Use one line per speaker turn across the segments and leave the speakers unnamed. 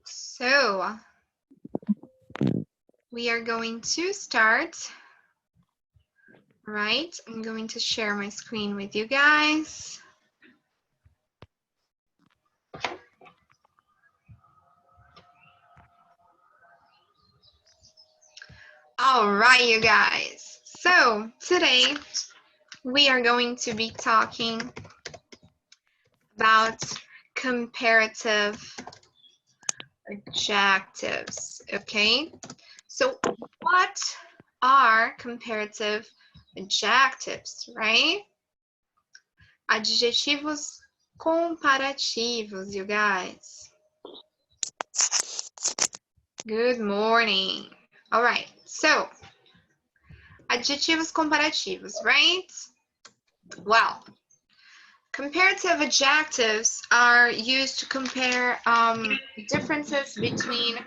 So, we are going to start, right? I'm going to share my screen with you guys. All right, you guys. So, today we are going to be talking about comparative adjectives, okay? So, what are comparative adjectives, right? Adjetivos comparativos, you guys. Good morning. All right, so adjetivos comparativos, right? Well, comparative adjectives are used to compare differences between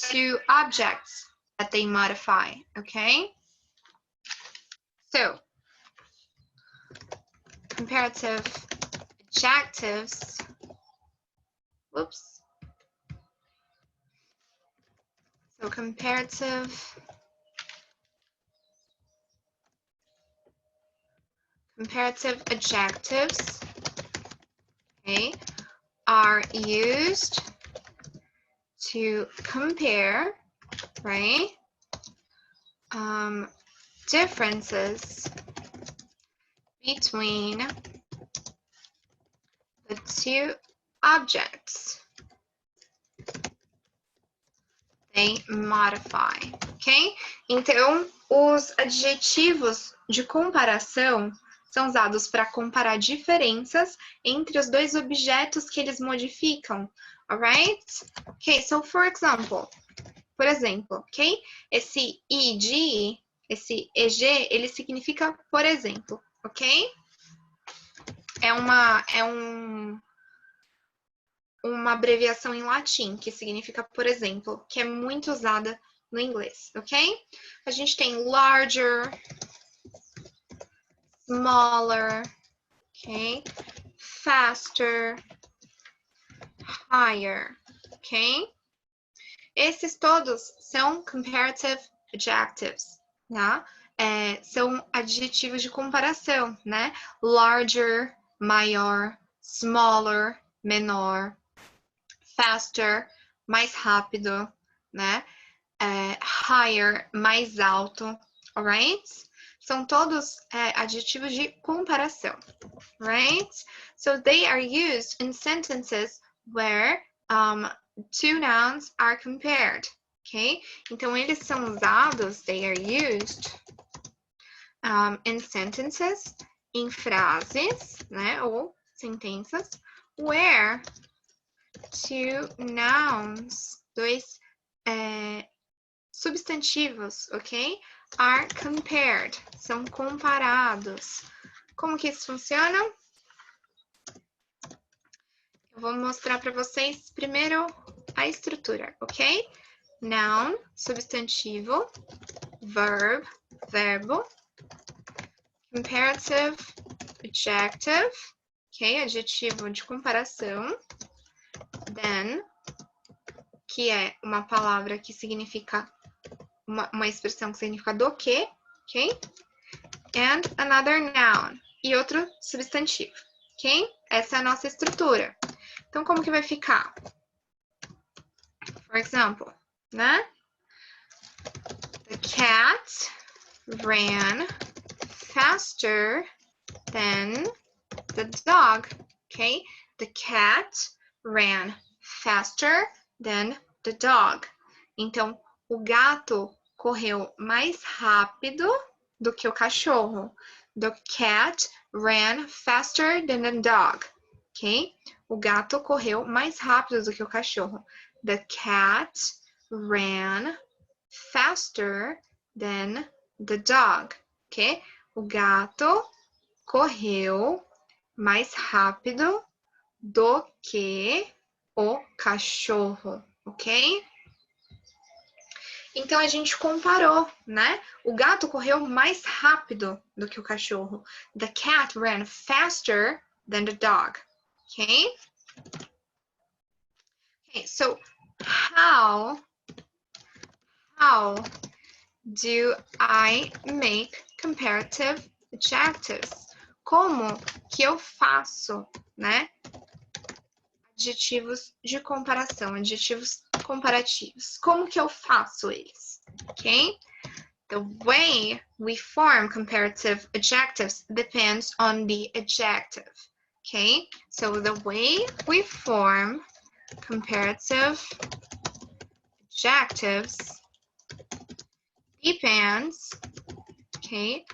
two objects that they modify, okay? So, comparative adjectives, whoops. So, comparative adjectives, okay, are used to compare, right, differences between the two objects they modify, ok? Então, os adjetivos de comparação são usados para comparar diferenças entre os dois objetos que eles modificam, alright? Ok, so for example, por exemplo, ok? Esse ed, esse eg, ele significa por exemplo, ok? É uma abreviação em latim, que significa por exemplo, que é muito usada no inglês, ok? A gente tem larger, smaller, ok? Faster, higher, ok? Esses todos são comparative adjectives, tá? São adjetivos de comparação, né? Larger, maior, smaller, menor, faster, mais rápido, né? Higher, mais alto, alright? São todos adjetivos de comparação, right? So they are used in sentences where two nouns are compared, ok? Então eles são usados, they are used in sentences, em frases, né? Ou sentenças, where two nouns, dois substantivos, ok? Are compared, são comparados. Como que isso funciona? Eu vou mostrar para vocês primeiro a estrutura, ok? Noun, substantivo, verb, verbo, comparative adjective, ok? Adjetivo de comparação, then, que é uma palavra que significa uma expressão que significa do que, ok? And another noun, e outro substantivo, ok? Essa é a nossa estrutura. Então, como que vai ficar? For example, né? The cat ran faster than the dog, ok? The cat ran faster than the dog. Então, o gato correu mais rápido do que o cachorro. The cat ran faster than the dog. Ok? O gato correu mais rápido do que o cachorro. The cat ran faster than the dog. Ok? O gato correu mais rápido do que o cachorro. Ok? Então, a gente comparou, né? O gato correu mais rápido do que o cachorro. The cat ran faster than the dog. Okay? Okay, so How do I make comparative adjectives? Como que eu faço, né? Adjetivos de comparação, adjetivos comparativos. Como que eu faço eles? Ok? The way we form comparative adjectives depends on the adjective. Okay? So the way we form comparative adjectives depends, okay,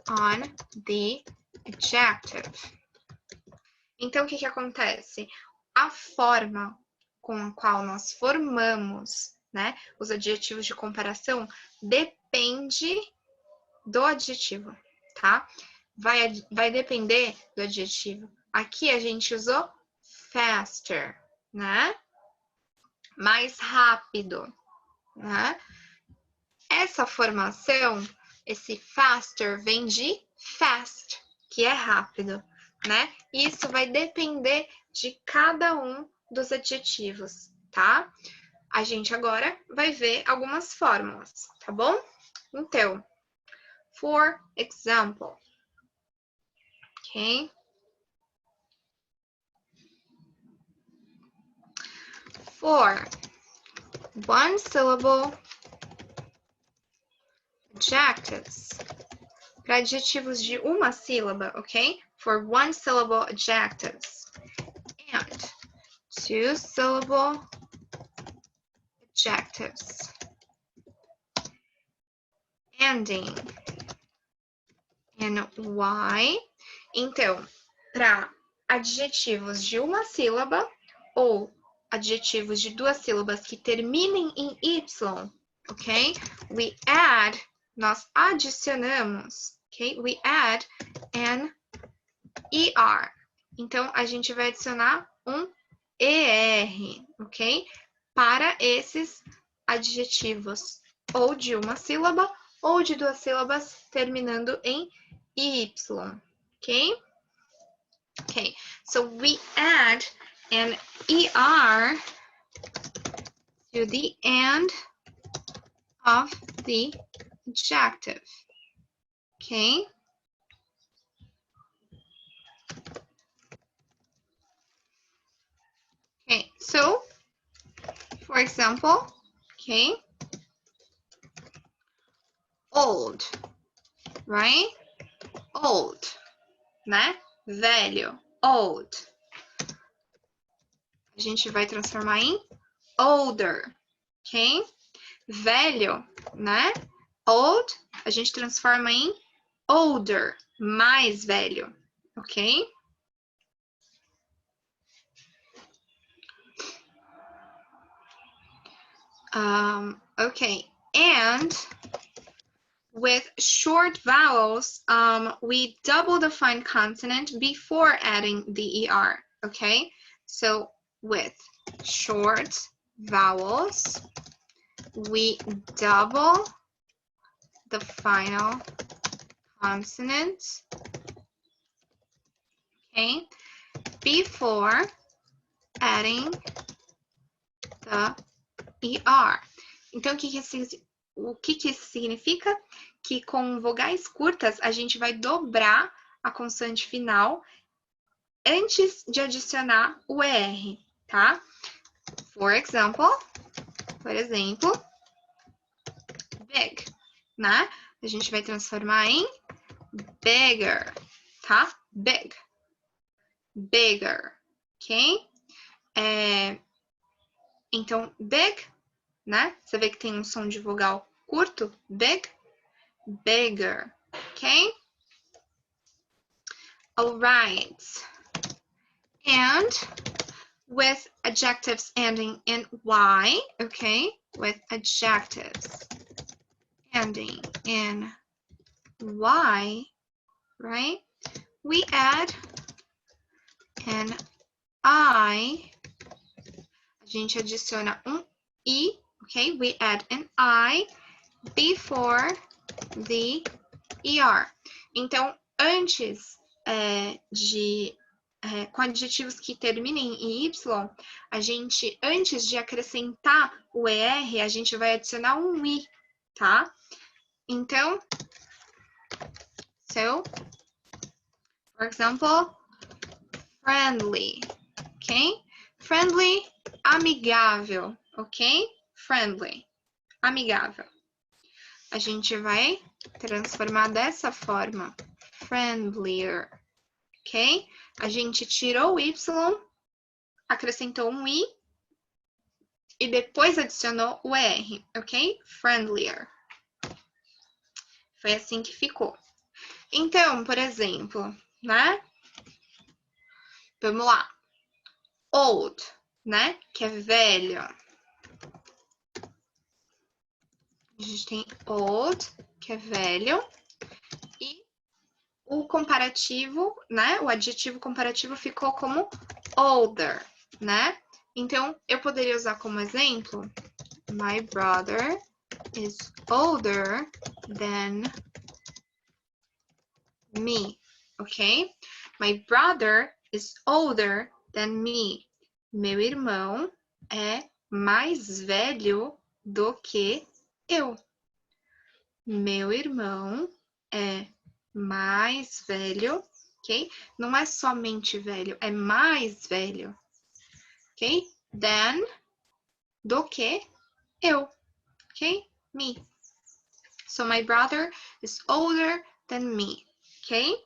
on the adjective. Então, o que acontece? A forma com a qual nós formamos, né, os adjetivos de comparação depende do adjetivo, tá? Vai depender do adjetivo. Aqui a gente usou faster, né? Mais rápido, né? Essa formação, esse faster, vem de fast, que é rápido, né? Isso vai depender de cada um dos adjetivos, tá? A gente agora vai ver algumas fórmulas, tá bom? Então, for example, ok? For one syllable adjectives, para adjetivos de uma sílaba, ok? For one syllable adjectives and two syllable adjectives ending in y. Então, para adjetivos de uma sílaba ou adjetivos de duas sílabas que terminem em y, ok? We add, nós adicionamos, ok? We add an ER. Então, a gente vai adicionar um ER, ok? Para esses adjetivos ou de uma sílaba ou de duas sílabas terminando em Y, ok? Okay, so we add an ER to the end of the adjective, okay? Okay, so, for example, okay, old, right? Old, né? Velho, old. A gente vai transformar em older, ok? Velho, né? Old, a gente transforma em older, mais velho, ok? Okay, and with short vowels, we double define consonant before adding the ER, okay? So with short vowels, we double the final consonant, okay, before adding the ER. Então, o que isso significa? Que com vogais curtas, a gente vai dobrar a consoante final antes de adicionar o ER, tá? Por exemplo, big, né? A gente vai transformar em bigger, tá? Big, bigger, ok? Então, big, né? Você vê que tem um som de vogal curto, big, bigger, ok? All right. And with adjectives ending in Y, okay? With adjectives ending in Y, right? We add an I. A gente adiciona I, okay? We add an I before the ER. Então, antes de com adjetivos que terminem em Y, a gente, antes de acrescentar o ER, a gente vai adicionar um I, tá? Então, so, for example, friendly, ok? Friendly, amigável, ok? Friendly, amigável. A gente vai transformar dessa forma, friendlier, ok? A gente tirou o Y, acrescentou um I e depois adicionou o ER, ok? Friendlier. Foi assim que ficou. Então, por exemplo, né? Vamos lá. Old, né? Que é velho. A gente tem old, que é velho. E o comparativo, né? O adjetivo comparativo ficou como older, né? Então, eu poderia usar como exemplo, my brother is older than me, ok? My brother is older than me. Meu irmão é mais velho do que eu. Meu irmão é mais velho, ok? Não é somente velho, é mais velho, ok? Than, do que eu, ok? Me. So my brother is older than me, ok?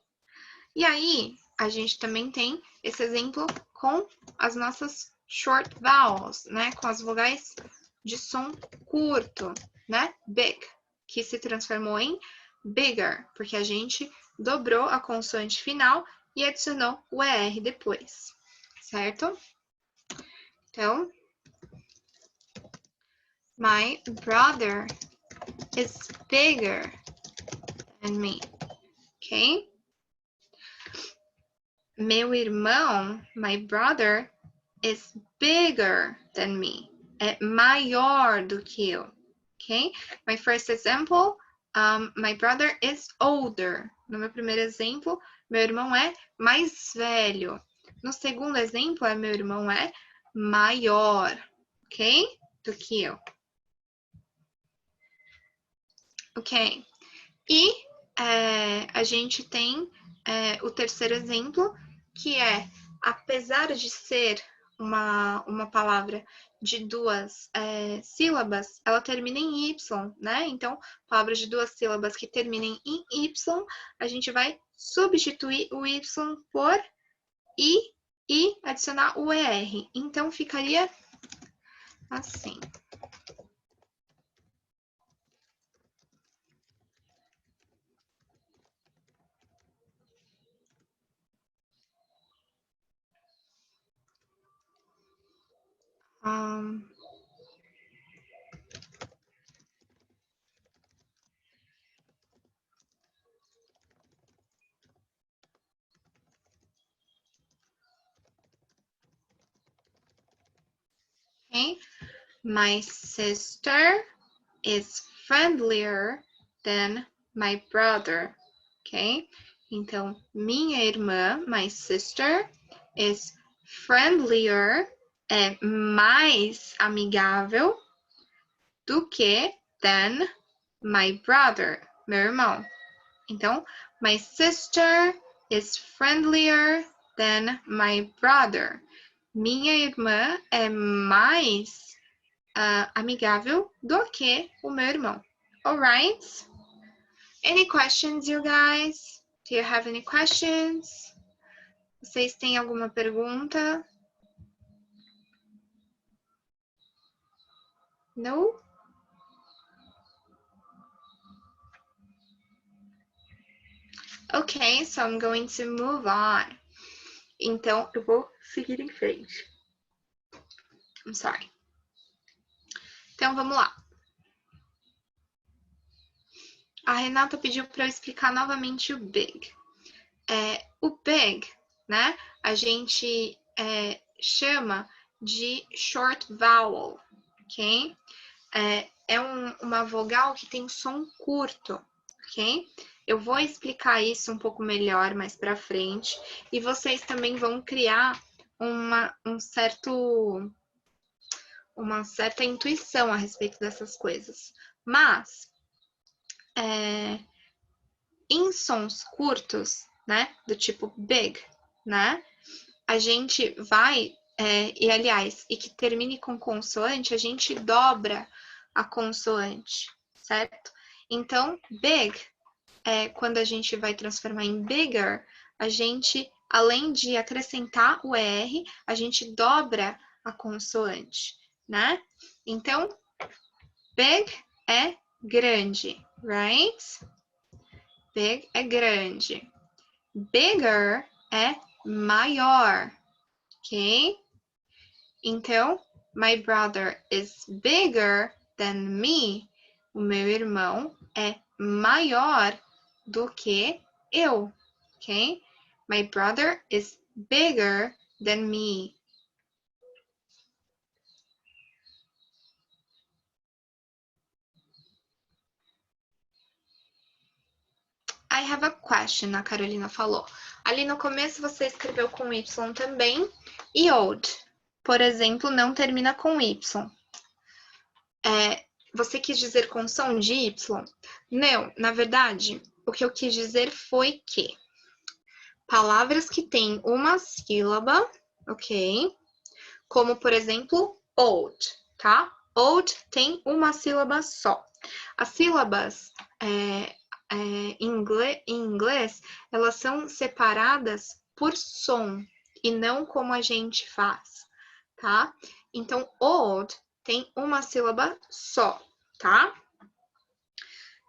E aí, a gente também tem esse exemplo com as nossas short vowels, né? Com as vogais de som curto, né? Big, que se transformou em bigger, porque a gente dobrou a consoante final e adicionou o ER depois, certo? Então, my brother is bigger than me, ok? Meu irmão, my brother, is bigger than me. É maior do que eu, ok? My first example, my brother is older. No meu primeiro exemplo, meu irmão é mais velho. No segundo exemplo, meu irmão é maior, ok? Do que eu. Ok. E a gente tem o terceiro exemplo, que é, apesar de ser uma palavra de duas sílabas, ela termina em Y, né? Então, palavras de duas sílabas que terminem em Y, a gente vai substituir o Y por I e adicionar o ER. Então, ficaria assim. Okay? My sister is friendlier than my brother, ok? Então, minha irmã, my sister, is friendlier, é mais amigável do que than my brother, meu irmão. Então, my sister is friendlier than my brother. Minha irmã é mais amigável do que o meu irmão. Alright? Any questions, you guys? Do you have any questions? Vocês têm alguma pergunta? No? Okay, so I'm going to move on. Então, eu vou seguir em frente. I'm sorry. Então, vamos lá. A Renata pediu para eu explicar novamente o big. O big, né, a gente chama de short vowel, ok? É uma vogal que tem som curto, ok? Eu vou explicar isso um pouco melhor mais para frente e vocês também vão criar uma certa intuição a respeito dessas coisas. Mas, em sons curtos, né, do tipo big, né, a gente vai, e que termine com consoante, a gente dobra a consoante, certo? Então, big, quando a gente vai transformar em bigger, a gente, além de acrescentar o ER, a gente dobra a consoante, né? Então, big é grande, right? Big é grande. Bigger é maior, ok? Então, my brother is bigger than me. O meu irmão é maior do que eu, ok? My brother is bigger than me. I have a question, a Carolina falou. Ali no começo você escreveu com Y também. E old, por exemplo, não termina com Y. Você quis dizer com som de Y? Não, na verdade, o que eu quis dizer foi que palavras que têm uma sílaba, ok? Como, por exemplo, old, tá? Old tem uma sílaba só. As sílabas em inglês, elas são separadas por som e não como a gente faz, tá? Então, old tem uma sílaba só, tá?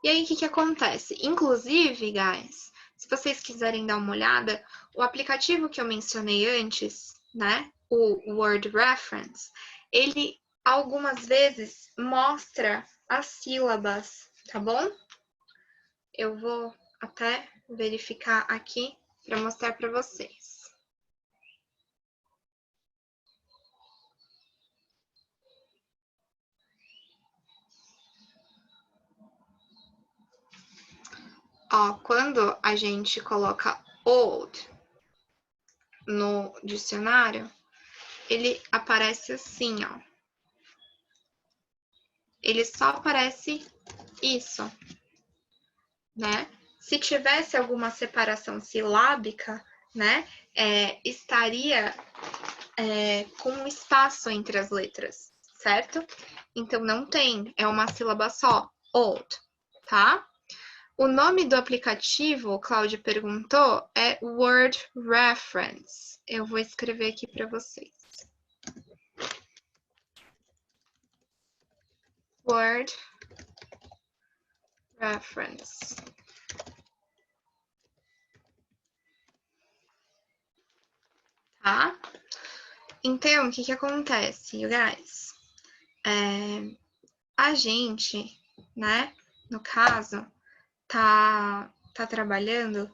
E aí, o que acontece? Inclusive, guys, se vocês quiserem dar uma olhada, o aplicativo que eu mencionei antes, né? O Word Reference, ele algumas vezes mostra as sílabas, tá bom? Eu vou até verificar aqui para mostrar para vocês. Ó, quando a gente coloca old no dicionário, ele aparece assim, ó. Ele só aparece isso, né? Se tivesse alguma separação silábica, né, estaria com um espaço entre as letras, certo? Então, não tem, é uma sílaba só, old, tá? O nome do aplicativo, Cláudia perguntou, é Word Reference. Eu vou escrever aqui para vocês. Word Reference. Tá? Então, o que acontece, you guys? A gente, né, no caso, tá trabalhando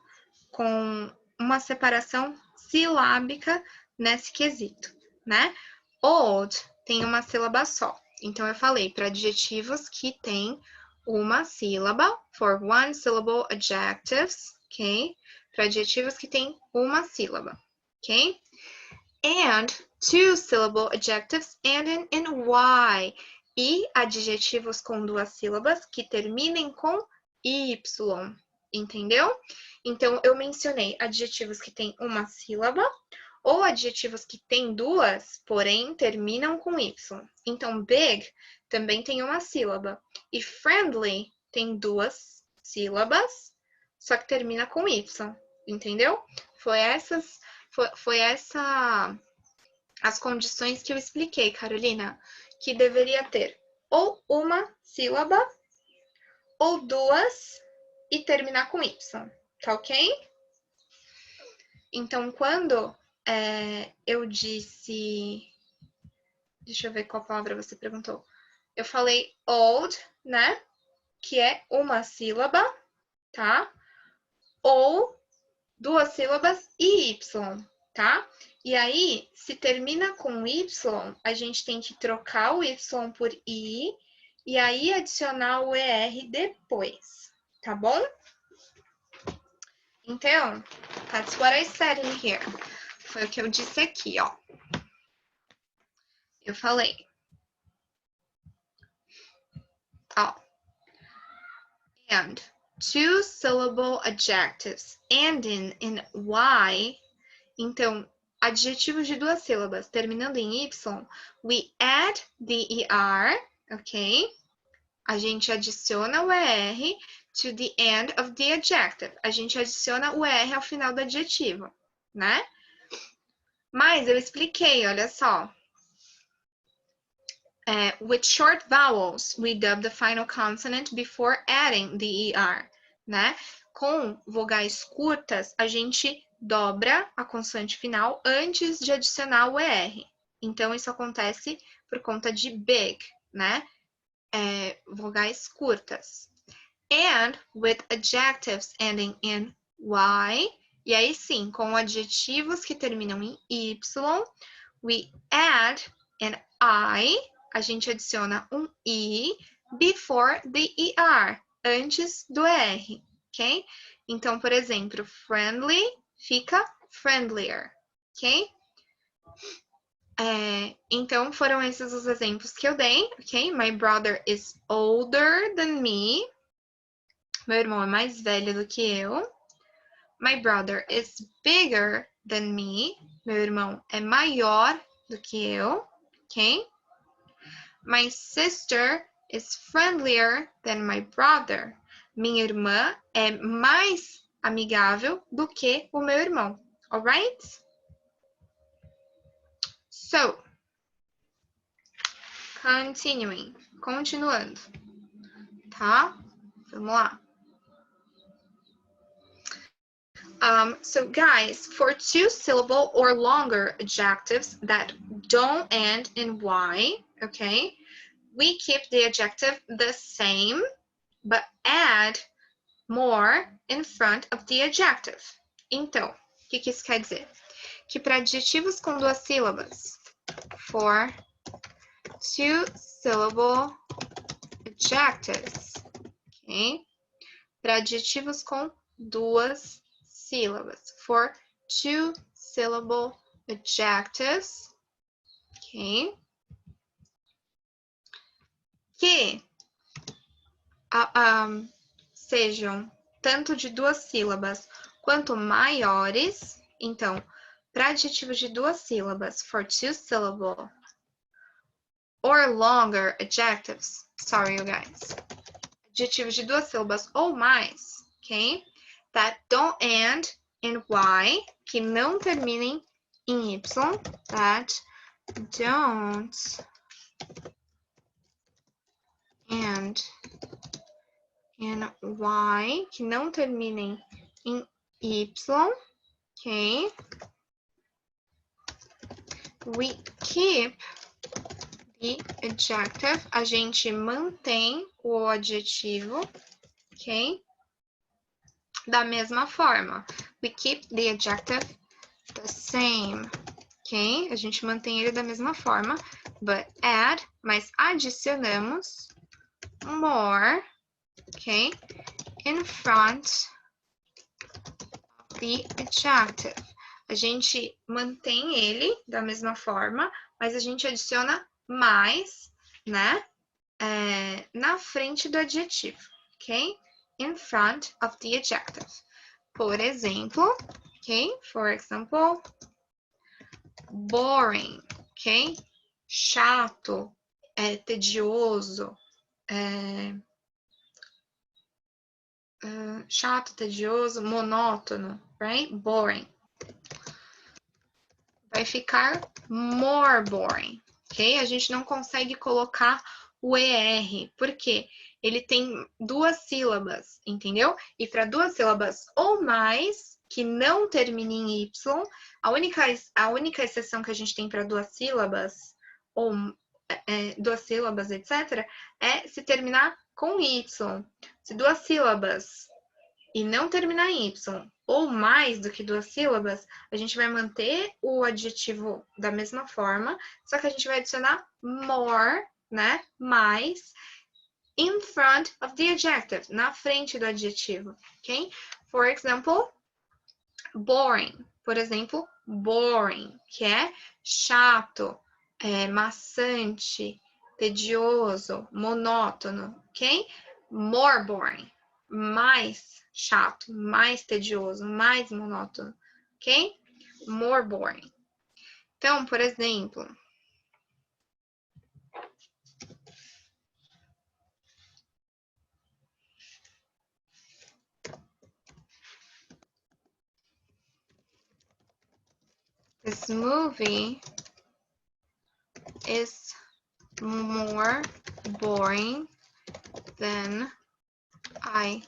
com uma separação silábica nesse quesito, né? Old tem uma sílaba só. Então, eu falei para adjetivos que têm uma sílaba, for one syllable adjectives, ok? Para adjetivos que têm uma sílaba, ok? And two syllable adjectives ending in Y. E adjetivos com duas sílabas que terminem com Y, entendeu? Então, eu mencionei adjetivos que têm uma sílaba ou adjetivos que têm duas, porém terminam com Y. Então, big também tem uma sílaba. E friendly tem duas sílabas, só que termina com Y, entendeu? Foi essa as condições que eu expliquei, Carolina, que deveria ter ou uma sílaba ou duas e terminar com Y, tá ok? Então, quando eu disse... Deixa eu ver qual palavra você perguntou. Eu falei old, né? Que é uma sílaba, tá? Ou duas sílabas e Y, tá? E aí, se termina com Y, a gente tem que trocar o Y por I e aí adicionar o ER depois, tá bom? Então, that's what I said in here. Foi o que eu disse aqui, ó. Eu falei. Ó. And two-syllable adjectives ending in Y. Então, adjetivos de duas sílabas terminando em Y, we add the ER, ok? A gente adiciona o ER to the end of the adjective. A gente adiciona o ER ao final do adjetivo, né? Mas eu expliquei, olha só. With short vowels, we dub the final consonant before adding the ER, né? Com vogais curtas, a gente dobra a consoante final antes de adicionar o ER. Então, isso acontece por conta de big, né? Vogais curtas. And with adjectives ending in Y, e aí sim, com adjetivos que terminam em Y, we add an I, a gente adiciona um I before the ER, antes do R, ok? Então, por exemplo, friendly fica friendlier, ok? Então, foram esses os exemplos que eu dei, ok? My brother is older than me. Meu irmão é mais velho do que eu. My brother is bigger than me. Meu irmão é maior do que eu, ok? My sister is friendlier than my brother. Minha irmã é mais amigável do que o meu irmão, alright? So, continuando, tá? Vamos lá. So guys, for two-syllable or longer adjectives that don't end in Y, okay, we keep the adjective the same, but add more in front of the adjective. Então, o que isso quer dizer? Que para adjetivos com duas sílabas, for two-syllable adjectives, ok? Para adjetivos com duas sílabas, for two-syllable adjectives, ok? Que sejam tanto de duas sílabas quanto maiores. Então, para adjetivos de duas sílabas, for two-syllable or longer adjectives, sorry you guys, adjetivos de duas sílabas ou mais, ok? That don't end in Y, que não terminem em Y, that don't end in Y, que não terminem em Y, ok? We keep the adjective, a gente mantém o adjetivo, ok? Da mesma forma. We keep the adjective the same, ok? A gente mantém ele da mesma forma, but add, mas adicionamos more, ok? In front of the adjective. A gente mantém ele da mesma forma, mas a gente adiciona mais, né? Na frente do adjetivo, ok? In front of the adjective. Por exemplo, ok? For example, boring, ok? Chato, tedioso, chato, tedioso, monótono, right? Boring. Vai ficar more boring, ok? A gente não consegue colocar o ER, porque ele tem duas sílabas, entendeu? E para duas sílabas ou mais, que não terminem em Y, a única exceção que a gente tem para duas sílabas, ou duas sílabas, etc., é se terminar com Y. Se duas sílabas e não terminar em Y, ou mais do que duas sílabas, a gente vai manter o adjetivo da mesma forma, só que a gente vai adicionar more, né? Mais, in front of the adjective, na frente do adjetivo, ok? For example, boring. Por exemplo, boring, que é chato, maçante, tedioso, monótono, ok? More boring, mais chato, mais tedioso, mais monótono, ok? More boring. Então, por exemplo, this movie is more boring than I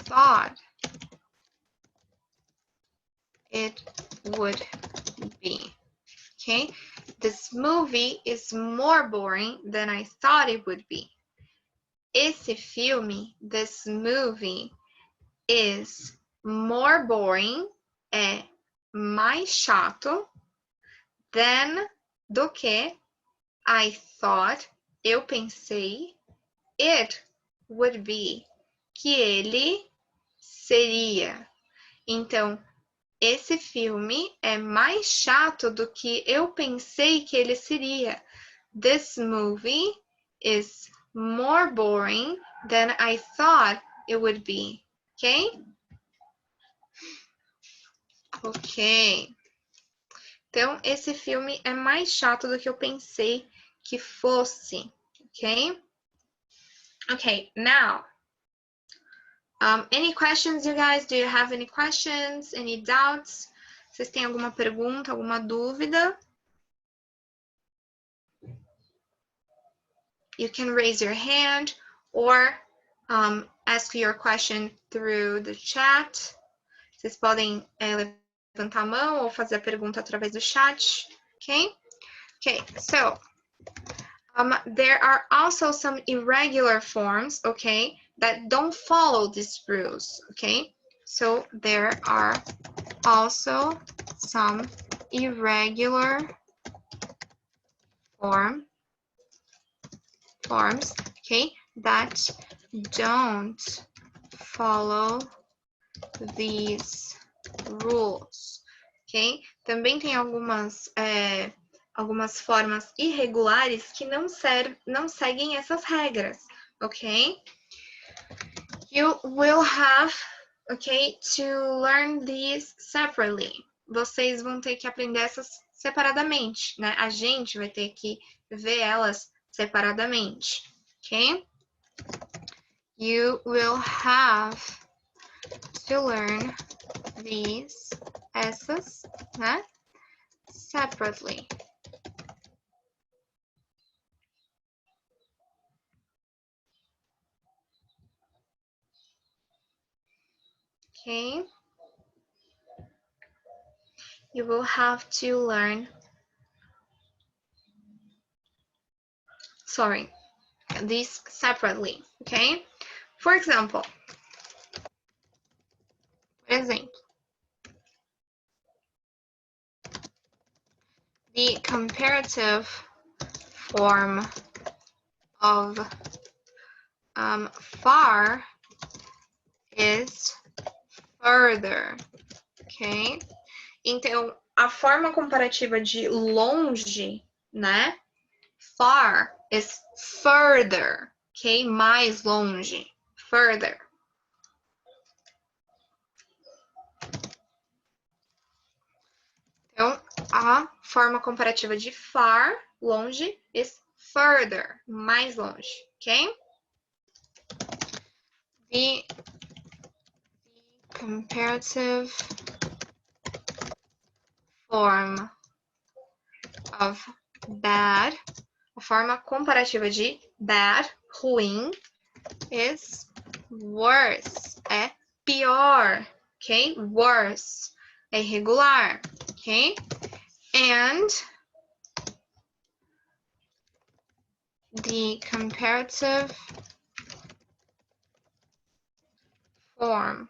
thought it would be. Okay? This movie is more boring than I thought it would be. Esse filme, this movie, is more boring, é mais chato, than, do que, I thought, eu pensei, it would be, que ele seria. Então, esse filme é mais chato do que eu pensei que ele seria. This movie is more boring than I thought it would be. Ok? Ok. Então, esse filme é mais chato do que eu pensei que fosse. Ok? Okay, now, any questions, you guys? Do you have any questions? Any doubts? Vocês têm alguma pergunta, alguma dúvida? You can raise your hand or ask your question through the chat. Vocês podem levantar a mão ou fazer a pergunta através do chat. Okay? Okay, so there are also some irregular forms, okay, that don't follow these rules, okay? So there are also some irregular forms, okay, that don't follow these rules, ok? Também tem algumas formas irregulares que não seguem essas regras, ok? You will have, okay, to learn these separately. Vocês vão ter que aprender essas separadamente, né? A gente vai ter que ver elas separadamente, ok? You will have to learn essas, né? Separately. Okay? You will have to learn, these separately, okay? For example, the comparative form of far is further, ok? Então, a forma comparativa de longe, né? Far is further, ok? Mais longe, further. Então, a forma comparativa de far, longe, is further, mais longe, ok? The comparative form of bad, a forma comparativa de bad, ruim, is worse, é pior, ok? Worse, é irregular, ok? And the comparative form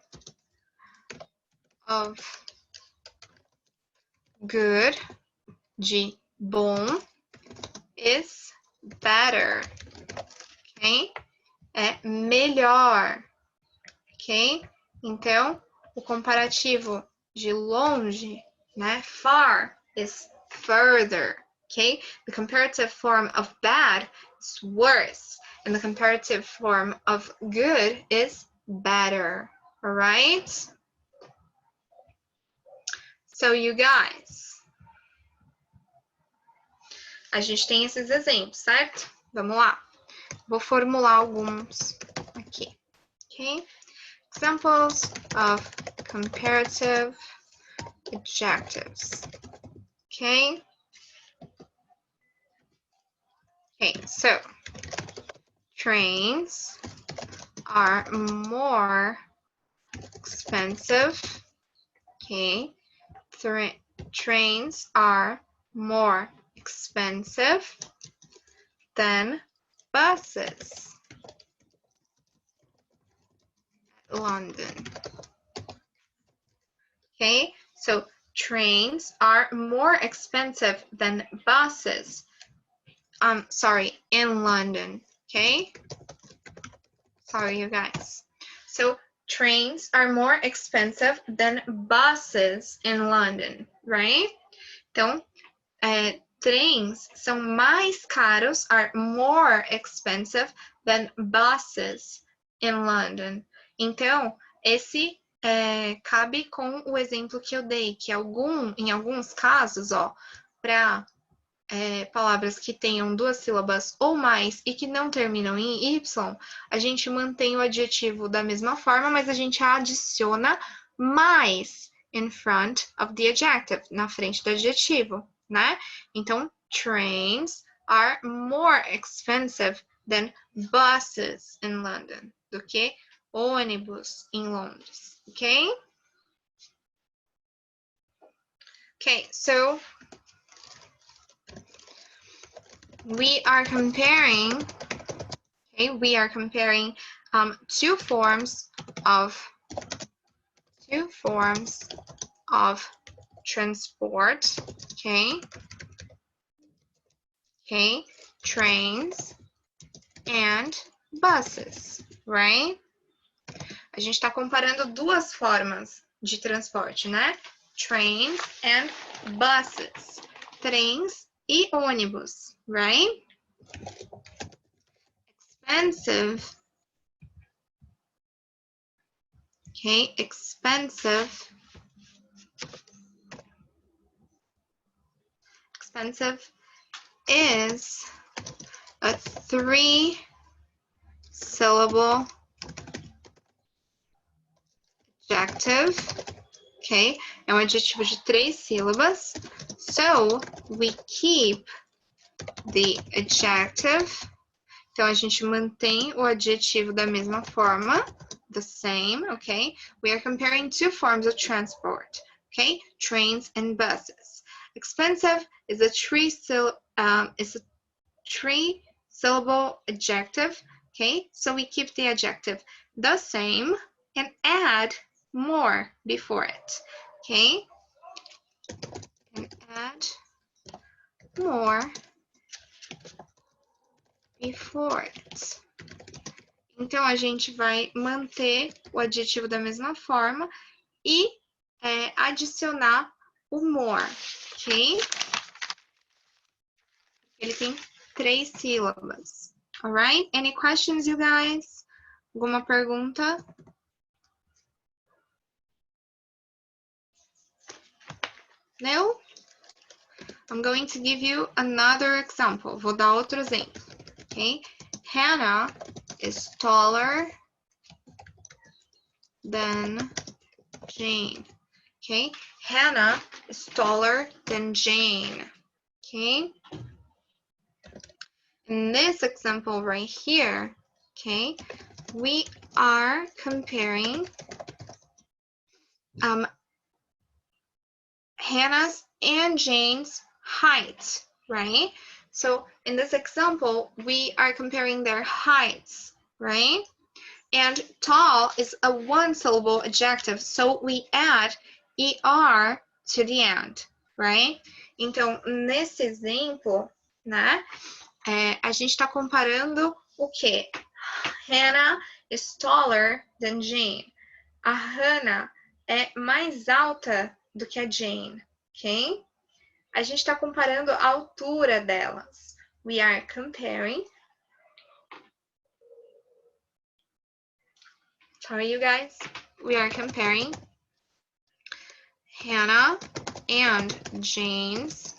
of good, de bom, is better, ok? É melhor, ok? Então, o comparativo de longe, né? Far is further, okay? The comparative form of bad is worse, and the comparative form of good is better, all right? So, you guys, a gente tem esses exemplos, certo? Vamos lá. Vou formular alguns aqui, ok? Examples of comparative adjectives, okay? Okay, so trains are more expensive, okay? Trains are more expensive than buses at London. Okay, so trains are more expensive than buses. In London, okay? Sorry, you guys. So trains are more expensive than buses in London, right? Então, trens são mais caros, are more expensive than buses in London. Então, esse cabe com o exemplo que eu dei, que em alguns casos, ó, para palavras que tenham duas sílabas ou mais e que não terminam em Y, a gente mantém o adjetivo da mesma forma, mas a gente adiciona mais in front of the adjective, na frente do adjetivo, né? Então, trains are more expensive than buses in London, do que ônibus em Londres, ok? Okay, so we are comparing two forms of transport, okay, trains and buses, right? A gente está comparando duas formas de transporte, né? Trains and buses, trens e ônibus, right? Expensive, okay, expensive is a 3-syllable adjective, okay? É um adjetivo de 3 sílabas. So, we keep the adjective. Então, a gente mantém o adjetivo da mesma forma, the same, okay? We are comparing two forms of transport, okay? Trains and buses. Expensive is a 3-syllable adjective, okay? So we keep the adjective the same and add more before it, okay? And add more before it. Então, a gente vai manter o adjetivo da mesma forma e adicionar o more, ok? Ele tem 3 sílabas. Alright? Any questions, you guys? Alguma pergunta? No? I'm going to give you another example. Vou dar outro exemplo. Okay? Hannah is taller than Jane. Okay? Hannah is taller than Jane. Okay? In this example right here, okay, we are comparing Hannah's and Jane's height, right? So in this example, we are comparing their heights, right? And tall is a 1-syllable adjective, so we add ER to the end, right? Então, nesse exemplo, né, a gente está comparando o quê? Hannah is taller than Jane. A Hannah, é mais alta do que a Jane, ok? A gente está comparando a altura delas. We are comparing. Sorry, you guys. We are comparing Hannah and Jane's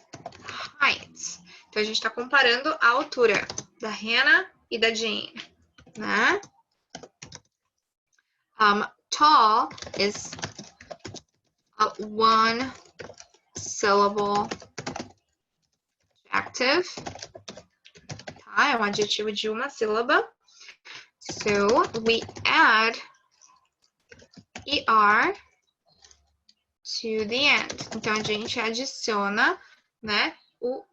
height. Então, a gente está comparando a altura da Hannah e da Jane, né? Tall is a one syllable adjective. Tá? É um adjetivo de uma sílaba. So, we add ER to the end. Então, a gente adiciona, né, o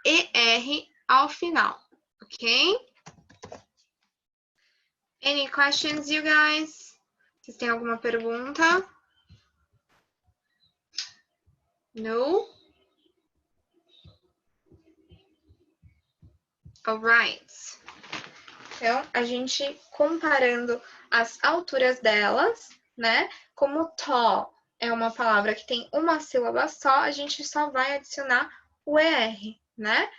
ER ao final, ok? Any questions, you guys? Vocês têm alguma pergunta? No? Alright. Então, a gente comparando as alturas delas, né? Como tall é uma palavra que tem uma sílaba só, a gente só vai adicionar o ER, né?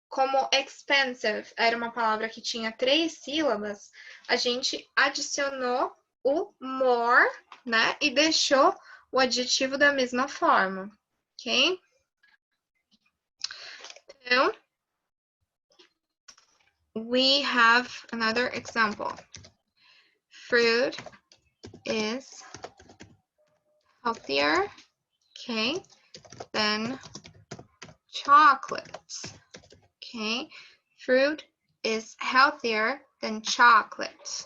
Como expensive era uma palavra que tinha 3 sílabas, a gente adicionou o more, né? E deixou o adjetivo da mesma forma, ok? Então, we have another example. Fruit is healthier, okay, than chocolate, okay? Fruit is healthier than chocolate.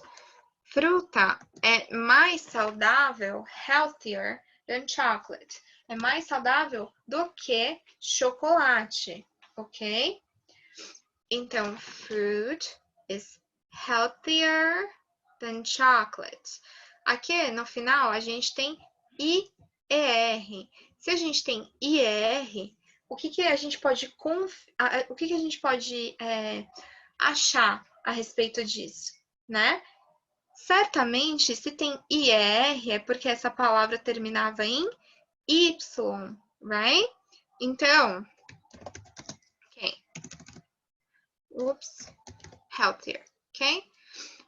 Fruta é mais saudável, healthier than chocolate. É mais saudável do que chocolate, ok? Então, fruit is healthier than chocolate. Aqui no final a gente tem IER. Se a gente tem IER, o que a gente pode achar a respeito disso, né? Certamente, se tem IER, é porque essa palavra terminava em Y, right? Então, ok. Oops, healthier, okay?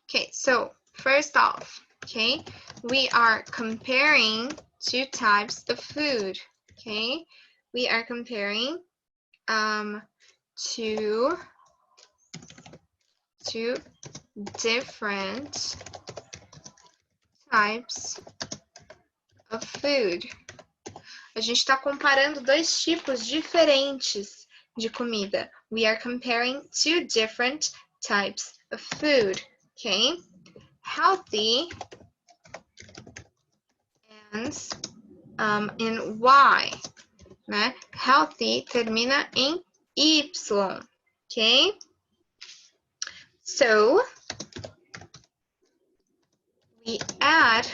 Okay, so first off, okay, we are comparing two types of food, okay? We are comparing two different types of food. A gente está comparando dois tipos diferentes de comida. We are comparing two different types of food, okay? Healthy ends in Y, né? Healthy termina em Y, ok? So, we add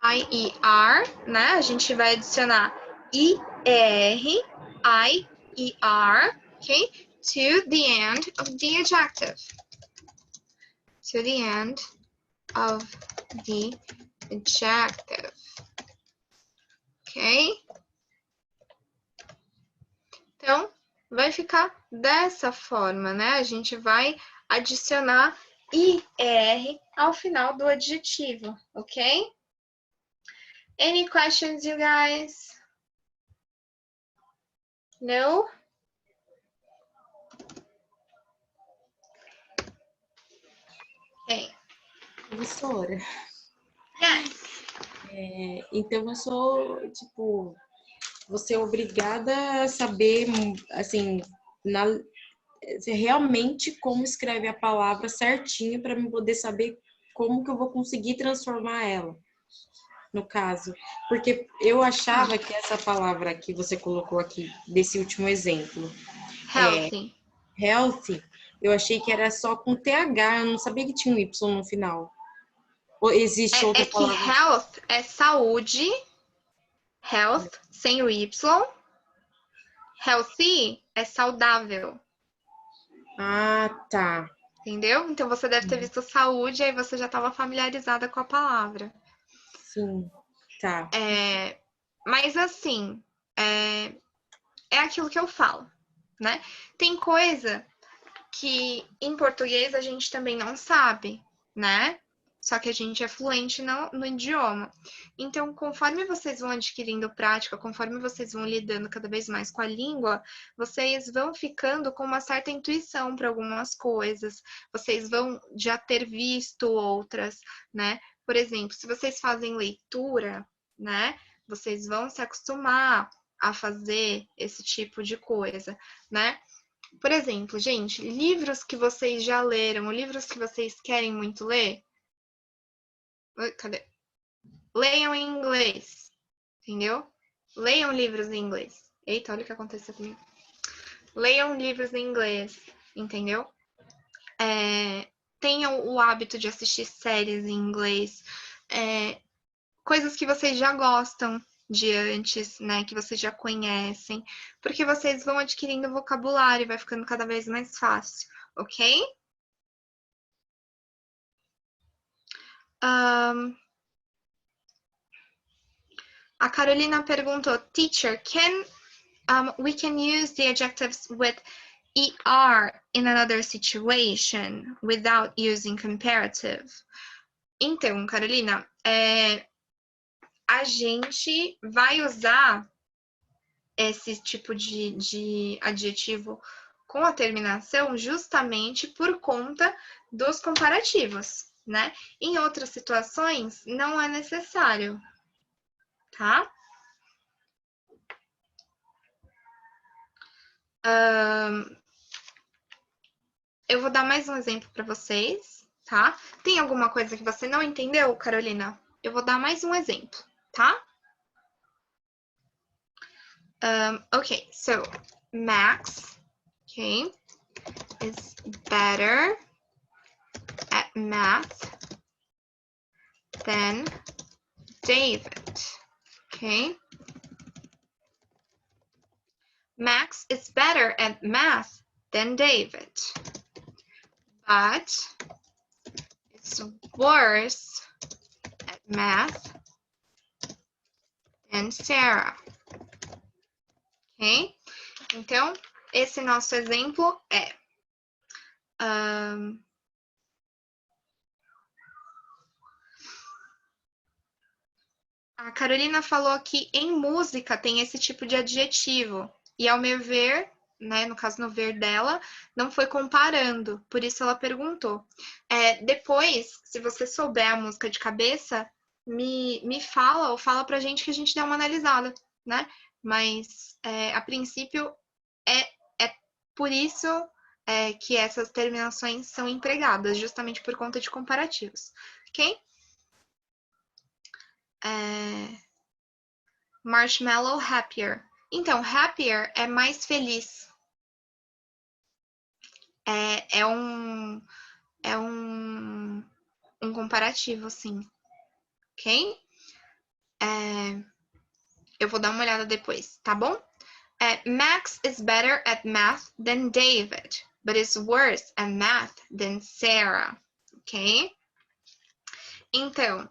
IER, né? A gente vai adicionar IER, okay? To the end of the adjective. To the end of the adjective. Ok? Então, vai ficar dessa forma, né? A gente vai adicionar IR ao final do adjetivo, ok? Any questions, you guys? No? Ok.
Professora.
Yes.
Então, eu sou, tipo, você é obrigada a saber, assim, realmente como escreve a palavra certinho para eu poder saber como que eu vou conseguir transformar ela, no caso. Porque eu achava que essa palavra que você colocou aqui, desse último exemplo,
Healthy.
Healthy, eu achei que era só com TH, eu não sabia que tinha um Y no final. Ou existe outra
que
palavra?
health é saúde, health sem o Y. Healthy é saudável.
Ah, tá.
Entendeu? Então, você deve ter visto saúde, aí você já estava familiarizada com a palavra.
Sim, tá.
Mas, assim, é aquilo que eu falo, né? Tem coisa que em português a gente também não sabe, né? Só que a gente é fluente no idioma. Então, conforme vocês vão adquirindo prática, conforme vocês vão lidando cada vez mais com a língua, vocês vão ficando com uma certa intuição para algumas coisas, vocês vão já ter visto outras, né? Por exemplo, se vocês fazem leitura, né? Vocês vão se acostumar a fazer esse tipo de coisa, né? Por exemplo, gente, livros que vocês já leram, livros que vocês querem muito ler, cadê? Leiam em inglês, entendeu? Leiam livros em inglês. Eita, olha o que aconteceu comigo. Leiam livros em inglês, entendeu? Tenham o hábito de assistir séries em inglês, coisas que vocês já gostam de antes, né, que vocês já conhecem, porque vocês vão adquirindo vocabulário e vai ficando cada vez mais fácil, ok? A Carolina perguntou, teacher, we can use the adjectives with ER in another situation without using comparative? Então, Carolina, a gente vai usar esse tipo de adjetivo com a terminação justamente por conta dos comparativos, né? Em outras situações, não é necessário, tá? Eu vou dar mais um exemplo para vocês, tá? Tem alguma coisa que você não entendeu, Carolina? Eu vou dar mais um exemplo, tá? Okay, so Max, okay, is better at math than David, okay? Max is better at math than David, but it's worse at math than Sarah. Ok? Então, esse nosso exemplo é... a Carolina falou que em música tem esse tipo de adjetivo. E ao meu ver, né, no caso no ver dela, não foi comparando. Por isso ela perguntou. Depois, se você souber a música de cabeça, me fala ou fala pra gente que a gente dá uma analisada, né? Mas, a princípio, é por isso que essas terminações são empregadas, justamente por conta de comparativos, ok? Marshmallow happier. Então, happier é mais feliz. É um comparativo, sim. Ok? Eu vou dar uma olhada depois, tá bom? Max is better at math than David, but is worse at math than Sarah. Ok? Então,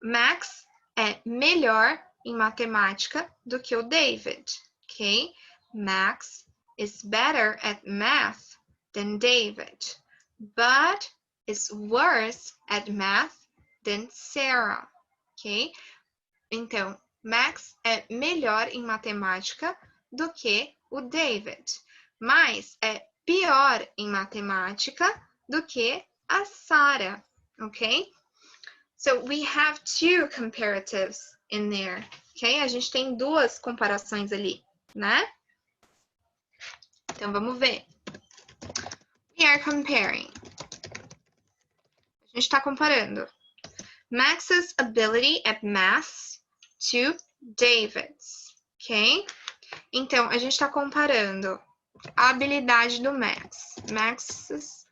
Max é melhor em matemática do que o David, ok? Max is better at math than David, but is worse at math than Sarah, ok? Então, Max é melhor em matemática do que o David, mas é pior em matemática do que a Sarah, ok? So we have two comparatives in there, ok? A gente tem duas comparações ali, né? Então, vamos ver. We are comparing. A gente está comparando Max's ability at math to David's, ok? Então, a gente está comparando a habilidade do Max. Max's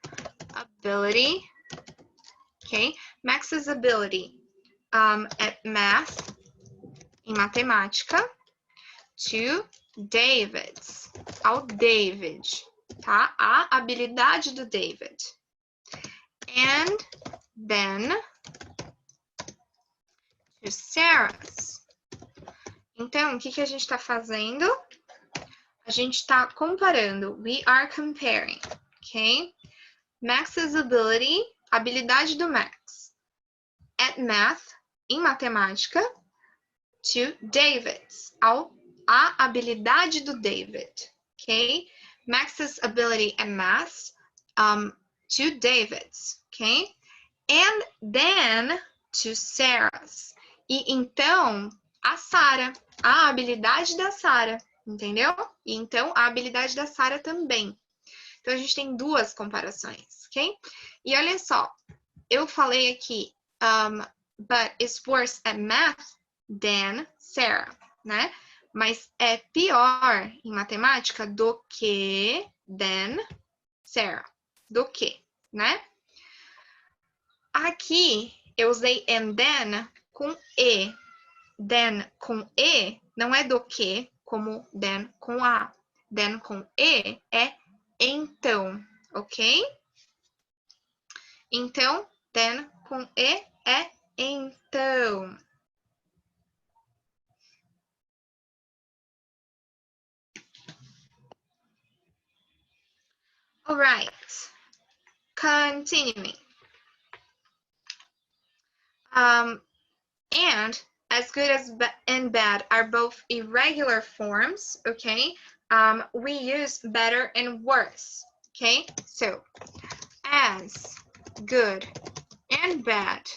ability, ok? Max's ability at math, em matemática, to David's, ao David, tá? A habilidade do David, and then to Sarah's. Então, o que a gente está fazendo? A gente está comparando. We are comparing, ok? Max's ability, habilidade do Max. At math, em matemática, to David's, a habilidade do David, ok? Max's ability at math, to David's, ok? And then to Sarah's. E então, a Sarah, a habilidade da Sarah, entendeu? E então, a habilidade da Sarah também. Então, a gente tem duas comparações, ok? E olha só, eu falei aqui, but it's worse at math than Sarah, né? Mas é pior em matemática do que than Sarah. Do que, né? Aqui, eu usei and then com E. Then com E não é do que, como then com A. Then com E é então, ok? Então, then com E é então. All right. Continuing. And as good as and bad are both irregular forms, okay? We use better and worse, okay? So, as good and bad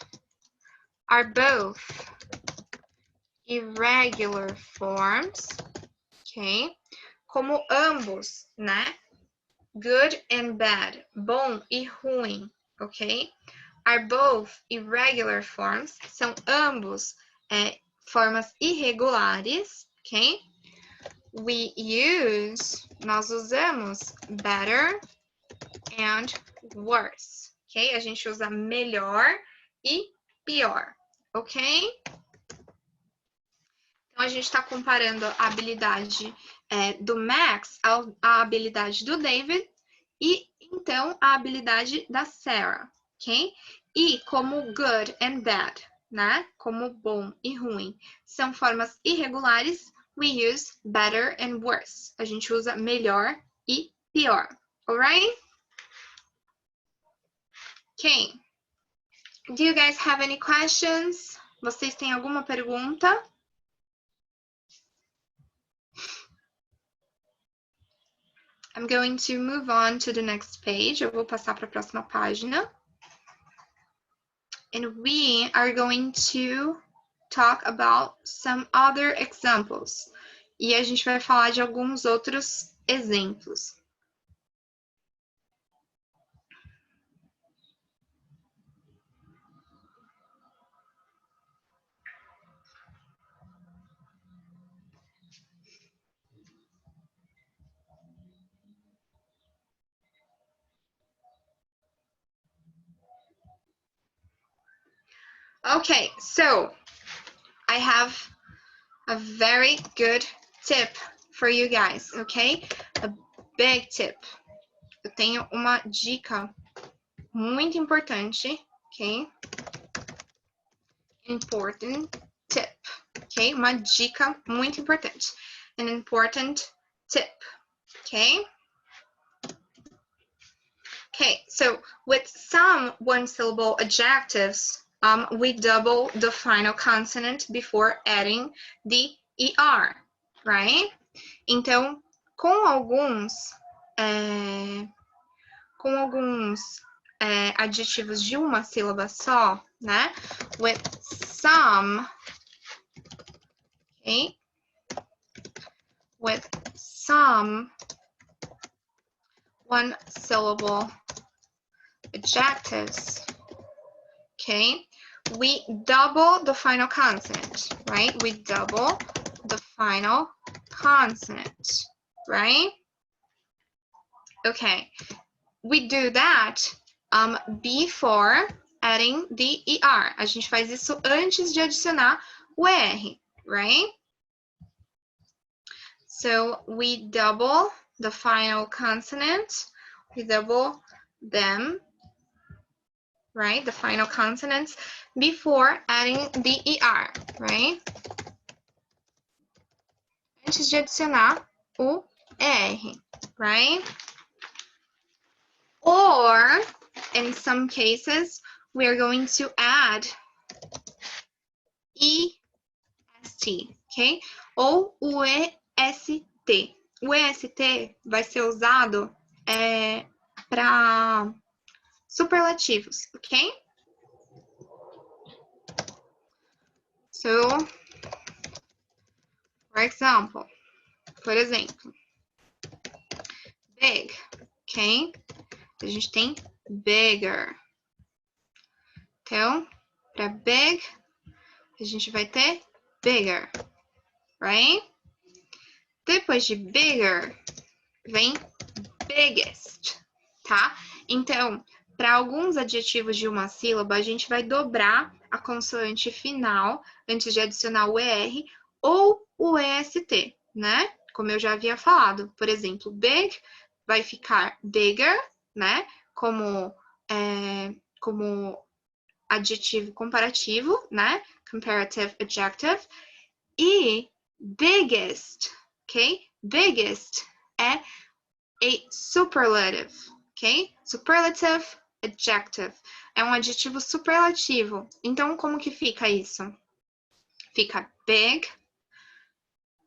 are both irregular forms, ok? Como ambos, né? Good and bad, bom e ruim, ok? Are both irregular forms, são ambos formas irregulares, ok? Nós usamos better and worse, ok? A gente usa melhor e pior, ok? Então, a gente está comparando a habilidade do Max à habilidade do David e, então, a habilidade da Sarah, ok? E como good and bad, né? Como bom e ruim, são formas irregulares, we use better and worse. A gente usa melhor e pior, alright? Ok. Do you guys have any questions? Vocês têm alguma pergunta? I'm going to move on to the next page. Eu vou passar para a próxima página. And we are going to talk about some other examples. E a gente vai falar de alguns outros exemplos. Okay, so I have a very good tip for you guys, okay? A big tip. Eu tenho uma dica muito importante, ok? Important tip, ok? Uma dica muito importante. An important tip, okay? Okay, so with some one-syllable adjectives, we double the final consonant before adding the ER, right? Então, com alguns adjetivos de uma sílaba só, né? With some, okay? With some one-syllable adjectives, okay? We double the final consonant, right? We double the final consonant, right? Okay, we do that before adding the ER. A gente faz isso antes de adicionar o R, right? So we double the final consonant, we double them right? The final consonants before adding the ER, right? Antes de adicionar o ER, right? Or, in some cases, we're going to add EST, ok? Ou o EST. O EST vai ser usado para superlativos, ok? So, for example, por exemplo, big, ok? A gente tem bigger. Então, para big, a gente vai ter bigger, right? Depois de bigger, vem biggest, tá? Então, para alguns adjetivos de uma sílaba, a gente vai dobrar a consoante final antes de adicionar o ER ou o EST, né? Como eu já havia falado. Por exemplo, big vai ficar bigger, né? Como adjetivo comparativo, né? Comparative adjective. E biggest, ok? Biggest é a superlative, ok? Superlative adjective. É um adjetivo superlativo. Então, como que fica isso? Fica big,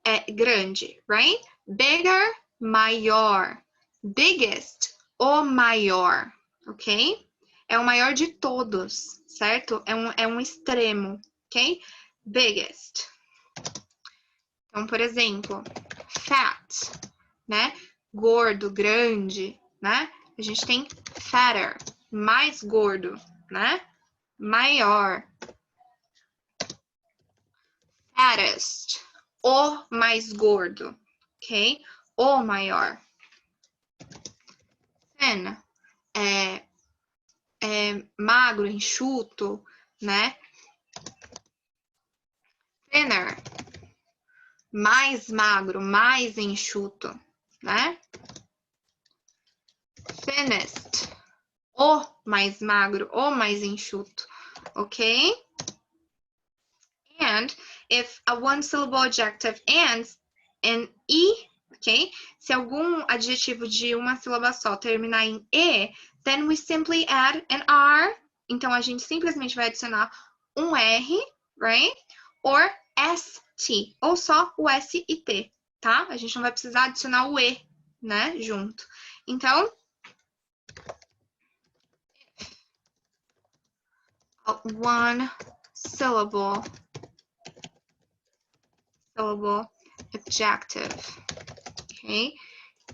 é grande, right? Bigger, maior. Biggest, o maior, ok? É o maior de todos, certo? É um extremo, ok? Biggest. Então, por exemplo, fat, né? Gordo, grande, né? A gente tem fatter, mais gordo, né? Maior. Fattest, o mais gordo, ok? O maior. Thin, magro, enxuto, né? Thinner, mais magro, mais enxuto, né? Thinnest, o mais magro, o mais enxuto, ok? And if a one-syllable adjective ends in E, ok? Se algum adjetivo de uma sílaba só terminar em E, then we simply add an R. Então, a gente simplesmente vai adicionar um R, right? Or ST, ou só o S e T, tá? A gente não vai precisar adicionar o E, né, junto. Então, one syllable adjective, okay,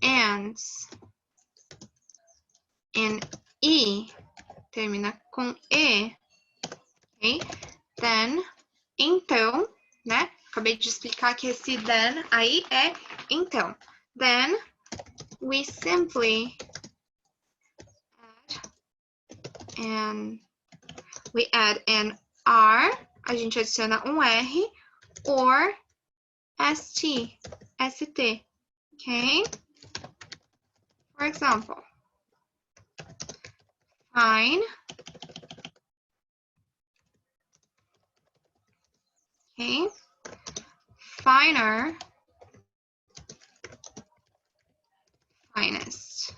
ends in E, termina com E, ok? Then, então, né? Acabei de explicar que esse then aí é então. Then, we simply add an R, a gente adiciona um R, or ST, okay? For example, fine, okay? Finer, finest.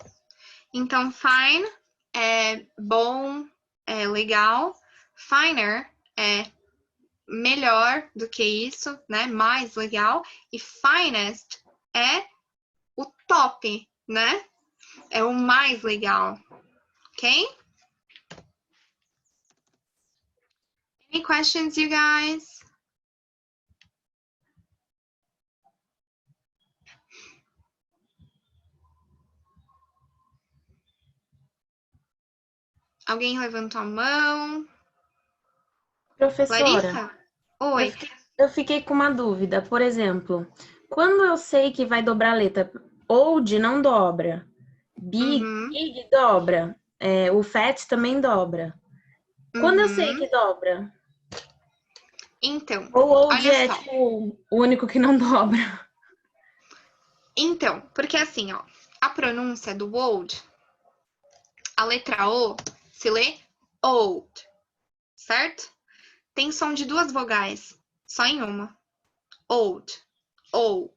Então, fine é bom, é legal. Finer é melhor do que isso, né? Mais legal. E finest é o top, né? É o mais legal. Ok? Any questions, you guys? Alguém levantou a mão?
Professora,
Larissa? Oi.
eu fiquei com uma dúvida. Por exemplo, quando eu sei que vai dobrar a letra, old não dobra, big dobra, o fat também dobra. Quando eu sei que dobra?
Então,
Ou old
olha
é
só.
tipo o único que não dobra?
Então, porque assim, ó, a pronúncia do old, a letra O se lê old, certo? Tem som de duas vogais, só em uma. Old, ou,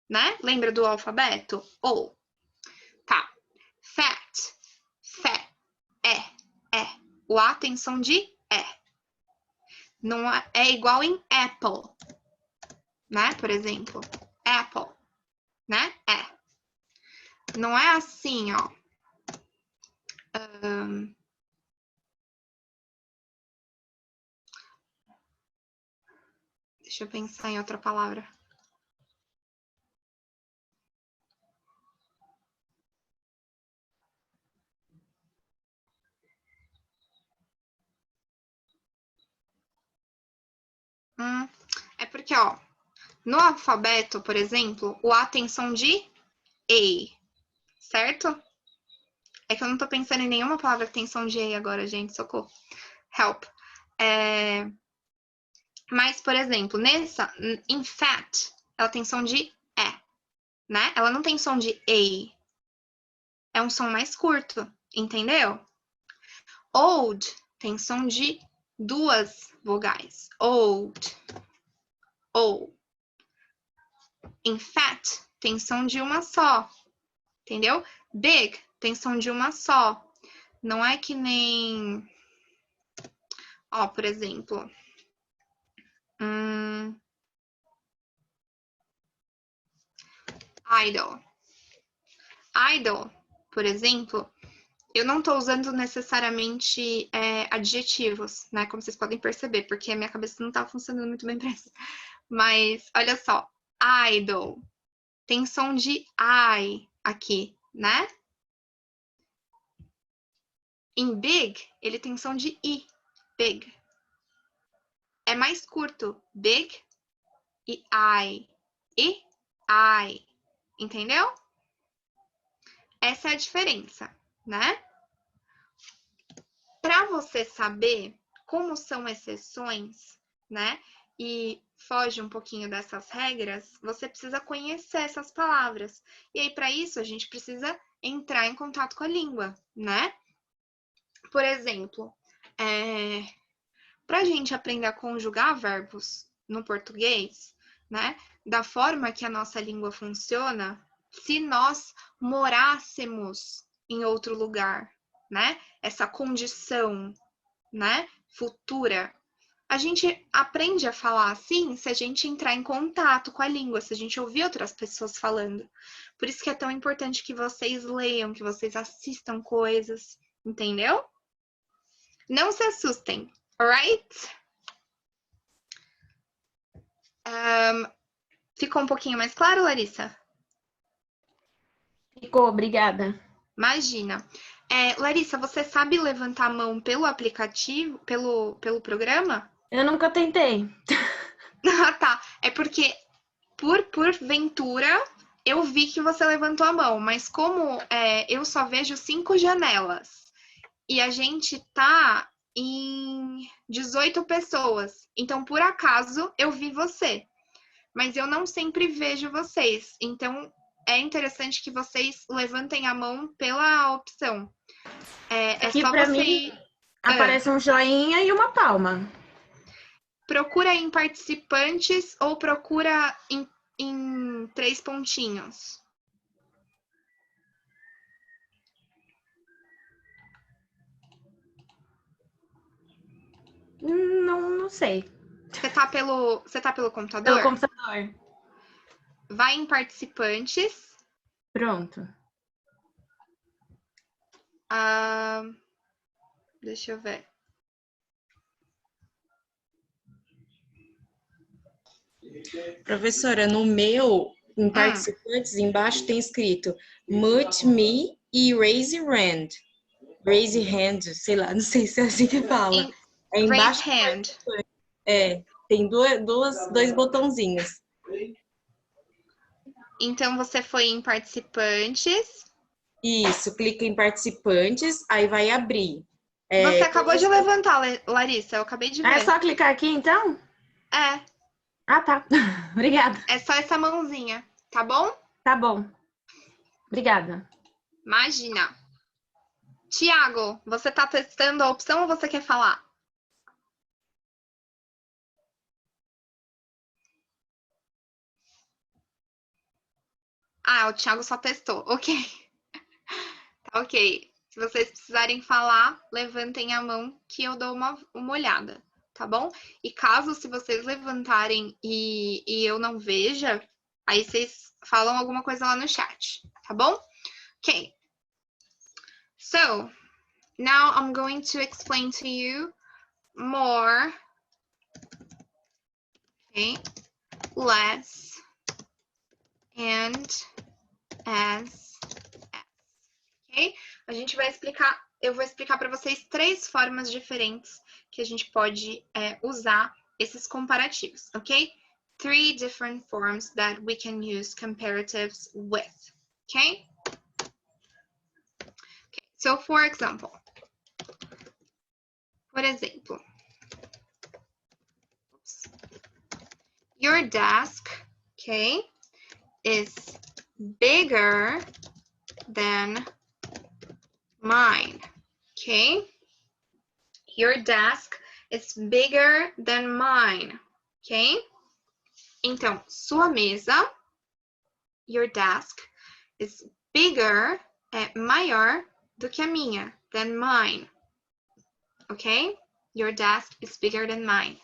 né? Lembra do alfabeto? Ou. Tá. Fat, fé, é. O A tem som de é. Não é igual em apple, né? Por exemplo, apple, né? É. Não é assim, ó. Deixa eu pensar em outra palavra. É porque, ó, no alfabeto, por exemplo, o A tem som de A, certo? É que eu não tô pensando em nenhuma palavra que tem som de A agora, gente, socorro. Help. Mas, por exemplo, nessa, em fat, ela tem som de E, né? Ela não tem som de A. É um som mais curto, entendeu? Old tem som de duas vogais. Old. Ou. Em fat, tem som de uma só, entendeu? Big tem som de uma só. Não é que nem... Ó, por exemplo... idle. Idle, por exemplo, eu não tô usando necessariamente adjetivos, né? Como vocês podem perceber, porque a minha cabeça não tá funcionando muito bem pra isso. Mas, olha só. Idle. Tem som de I aqui, né? Em big, ele tem som de I. Big. É mais curto. Big e I. E I. Entendeu? Essa é a diferença, né? Para você saber como são exceções, né? E foge um pouquinho dessas regras, você precisa conhecer essas palavras. E aí, para isso, a gente precisa entrar em contato com a língua, né? Por exemplo, para a gente aprender a conjugar verbos no português, né? Da forma que a nossa língua funciona, se nós morássemos em outro lugar, né? Essa condição, né? Futura. A gente aprende a falar assim se a gente entrar em contato com a língua, se a gente ouvir outras pessoas falando. Por isso que é tão importante que vocês leiam, que vocês assistam coisas, entendeu? Não se assustem, alright? Ficou um pouquinho mais claro, Larissa?
Ficou, obrigada.
Imagina. Larissa, você sabe levantar a mão pelo aplicativo, pelo programa?
Eu nunca tentei.
Ah, tá. É porque, por ventura, eu vi que você levantou a mão, mas como eu só vejo 5 janelas e a gente tá em 18 pessoas, então por acaso eu vi você, mas eu não sempre vejo vocês, então é interessante que vocês levantem a mão pela opção.
Aqui
Só
pra
você
mim
ir...
aparece um joinha e uma palma.
Procura em participantes ou procura em 3 pontinhos.
Não sei.
Você tá pelo computador?
Pelo computador.
Vai em participantes.
Pronto.
Deixa eu ver.
Professora, no meu, em participantes, embaixo tem escrito Mute Me e Raise Hand. Raise Hand, sei lá, não sei se é assim que fala. É embaixo.
Raise hand.
Tem dois botãozinhos.
Então, você foi em participantes.
Isso, clica em participantes, aí vai abrir.
Você acabou de levantar, Larissa, eu acabei de ver.
É só clicar aqui, então?
É.
Ah, tá. Obrigada.
É só essa mãozinha, tá bom?
Tá bom. Obrigada.
Imagina. Tiago, você tá testando a opção ou você quer falar? Ah, o Thiago só testou. Ok. Tá ok. Se vocês precisarem falar, levantem a mão que eu dou uma olhada, tá bom? E caso, se vocês levantarem e eu não veja, aí vocês falam alguma coisa lá no chat, tá bom? Ok. So, now I'm going to explain to you more, okay, less, and as, ok? A gente vai explicar, eu vou explicar para vocês 3 formas diferentes que a gente pode usar esses comparativos, ok? 3 different forms that we can use comparatives with, okay? So, for example, por exemplo, your desk, okay, is bigger than mine, okay? Your desk is bigger than mine, okay? Então, sua mesa, your desk, is bigger, é maior do que a minha, than mine, ok? Your desk is bigger than mine.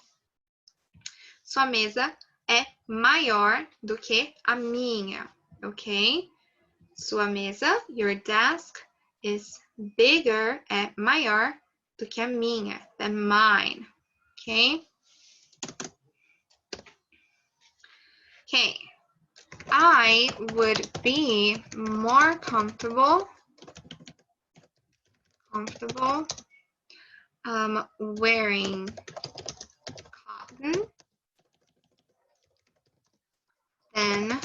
Sua mesa é maior do que a minha, ok? Sua mesa, your desk, is bigger, é maior do que a minha, than mine, ok? Okay, I would be more comfortable wearing cotton than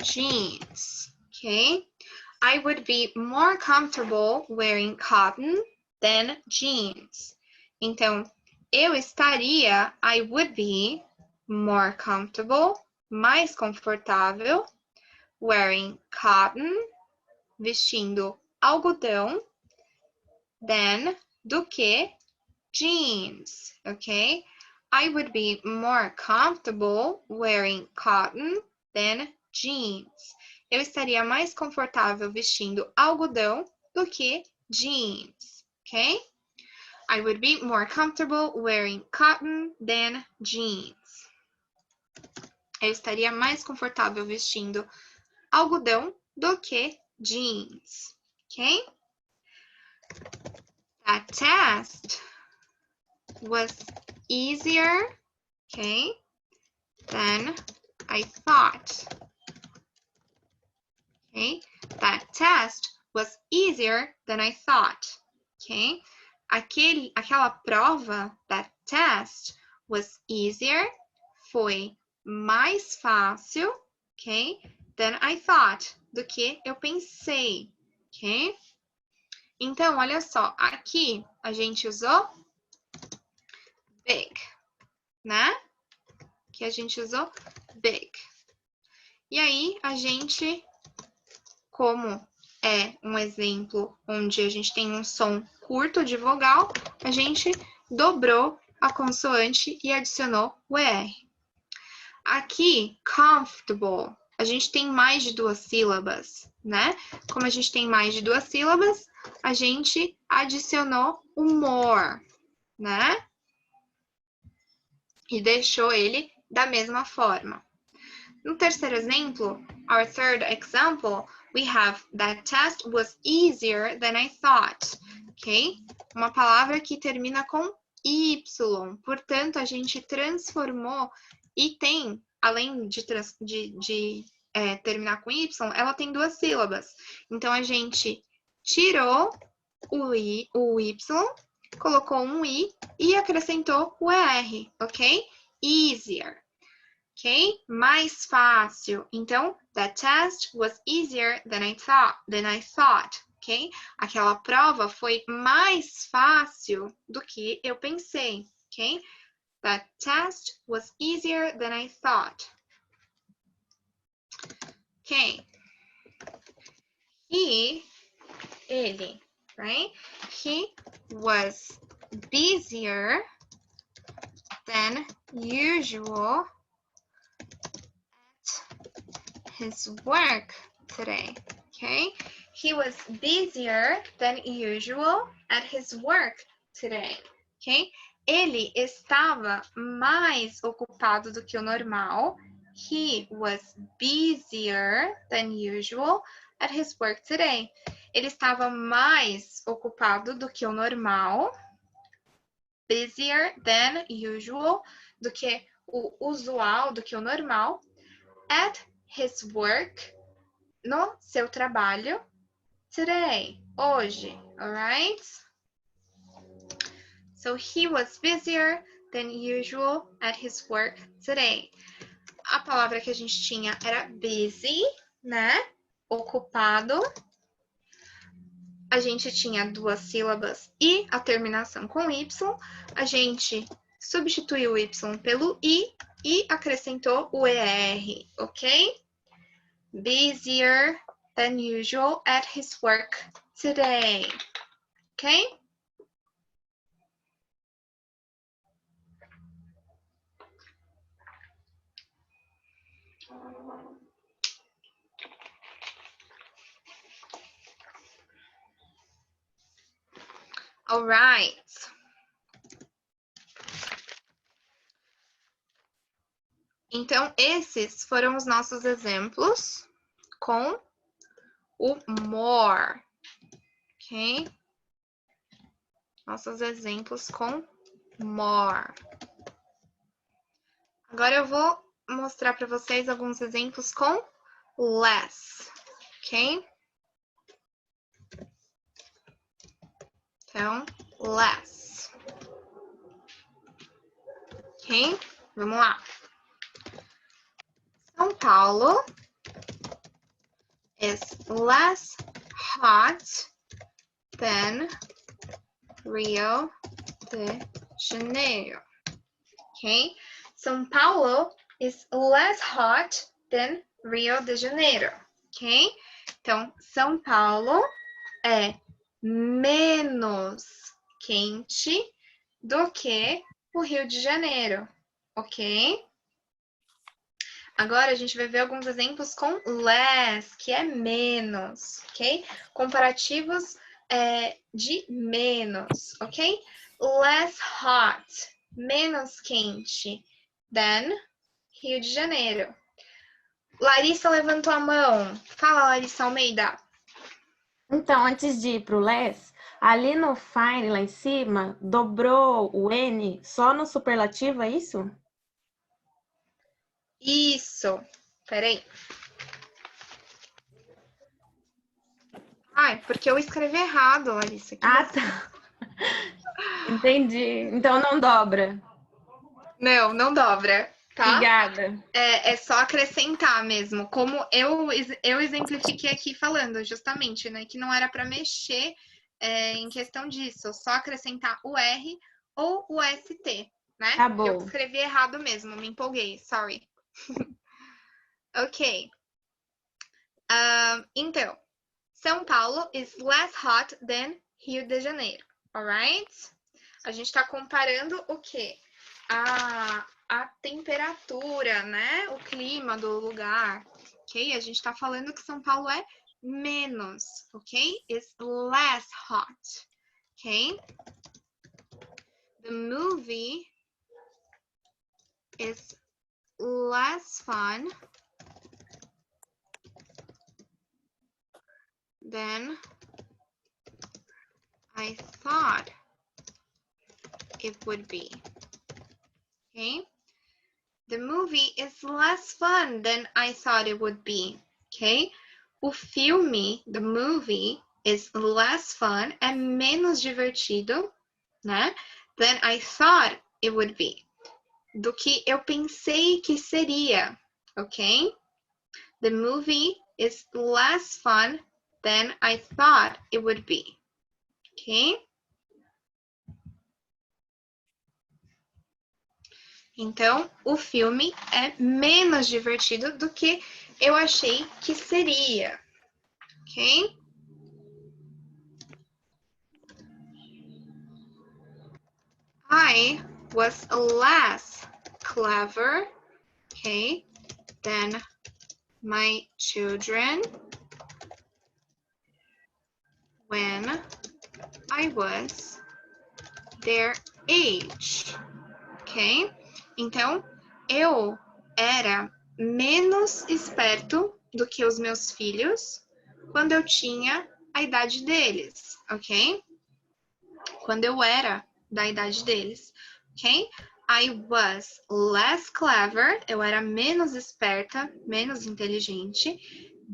jeans, okay? I would be more comfortable wearing cotton than jeans. Então, eu estaria, I would be more comfortable, mais confortável, wearing cotton, vestindo algodão, than, do que, jeans, okay? I would be more comfortable wearing cotton than jeans. Eu estaria mais confortável vestindo algodão do que jeans, okay? I would be more comfortable wearing cotton than jeans. Eu estaria mais confortável vestindo algodão do que jeans, okay? That test was easier, okay, than I thought. Okay, that test was easier than I thought. Okay, aquela prova, that test was easier, foi mais fácil, okay, than I thought, do que eu pensei, ok? Então, olha só, aqui a gente usou big, né? Que a gente usou big. E aí, a gente, como é um exemplo onde a gente tem um som curto de vogal, a gente dobrou a consoante e adicionou o ER. Aqui, comfortable, a gente tem mais de 2 sílabas, né? Como a gente tem mais de 2 sílabas, a gente adicionou o more, né? E deixou ele da mesma forma. No terceiro exemplo, our third example, we have that test was easier than I thought, ok? Uma palavra que termina com Y, portanto, a gente transformou e tem, além de terminar com Y, ela tem 2 sílabas. Então, a gente tirou o Y, colocou um I e acrescentou o ER, ok? Easier. Ok? Mais fácil. Então, that test was easier than I thought. Ok? Aquela prova foi mais fácil do que eu pensei. Ok? That test was easier than I thought. Ok? Ele right? He was busier than usual at his work today, okay? He was busier than usual at his work today, okay? Ele estava mais ocupado do que o normal. He was busier than usual at his work today. Ele estava mais ocupado do que o normal. Busier than usual, do que o usual, do que o normal. At his work, no seu trabalho. Today, hoje, alright? So he was busier than usual at his work today. A palavra que a gente tinha era busy, né? Ocupado. A gente tinha duas sílabas e a terminação com Y. A gente substituiu o Y pelo I e acrescentou o ER, ok? Busier than usual at his work today, ok? All right. Então, esses foram os nossos exemplos com o more, ok? Nossos exemplos com more. Agora eu vou mostrar para vocês alguns exemplos com less, ok? Então, less. Ok? Vamos lá. São Paulo is less hot than Rio de Janeiro. Ok? São Paulo is less hot than Rio de Janeiro. Ok? Então, São Paulo é menos quente do que o Rio de Janeiro, ok? Agora a gente vai ver alguns exemplos com less, que é menos, ok? Comparativos de menos, ok? Less hot, menos quente, than Rio de Janeiro. Larissa levantou a mão. Fala, Larissa Almeida.
Então, antes de ir para o less, ali no fine, lá em cima, dobrou o N só no superlativo, é isso?
Isso. Peraí. Ai, porque eu escrevi errado, Larissa.
Ah, tá. Entendi. Então não dobra.
Não, não dobra, tá?
Obrigada.
É só acrescentar mesmo. Como eu exemplifiquei aqui falando, justamente, né? Que não era para mexer em questão disso. Só acrescentar o R ou o ST, né?
Tá bom.
Eu escrevi errado mesmo, me empolguei, sorry. Ok. Então, São Paulo is less hot than Rio de Janeiro, alright? A gente está comparando o quê? A temperatura, né? O clima do lugar, ok? A gente está falando que São Paulo é menos, ok? Is less hot, ok? The movie is less fun than I thought it would be. Okay? The movie is less fun than I thought it would be. Okay? O filme, the movie, is less fun, é menos divertido, né? Than I thought it would be. Do que eu pensei que seria, ok? The movie is less fun than I thought it would be. Ok? Então, o filme é menos divertido do que eu achei que seria. Ok? I was less clever, okay, than my children when I was their age, ok? Então, eu era menos esperto do que os meus filhos quando eu tinha a idade deles, ok? Quando eu era da idade deles, ok? I was less clever, eu era menos esperta, menos inteligente,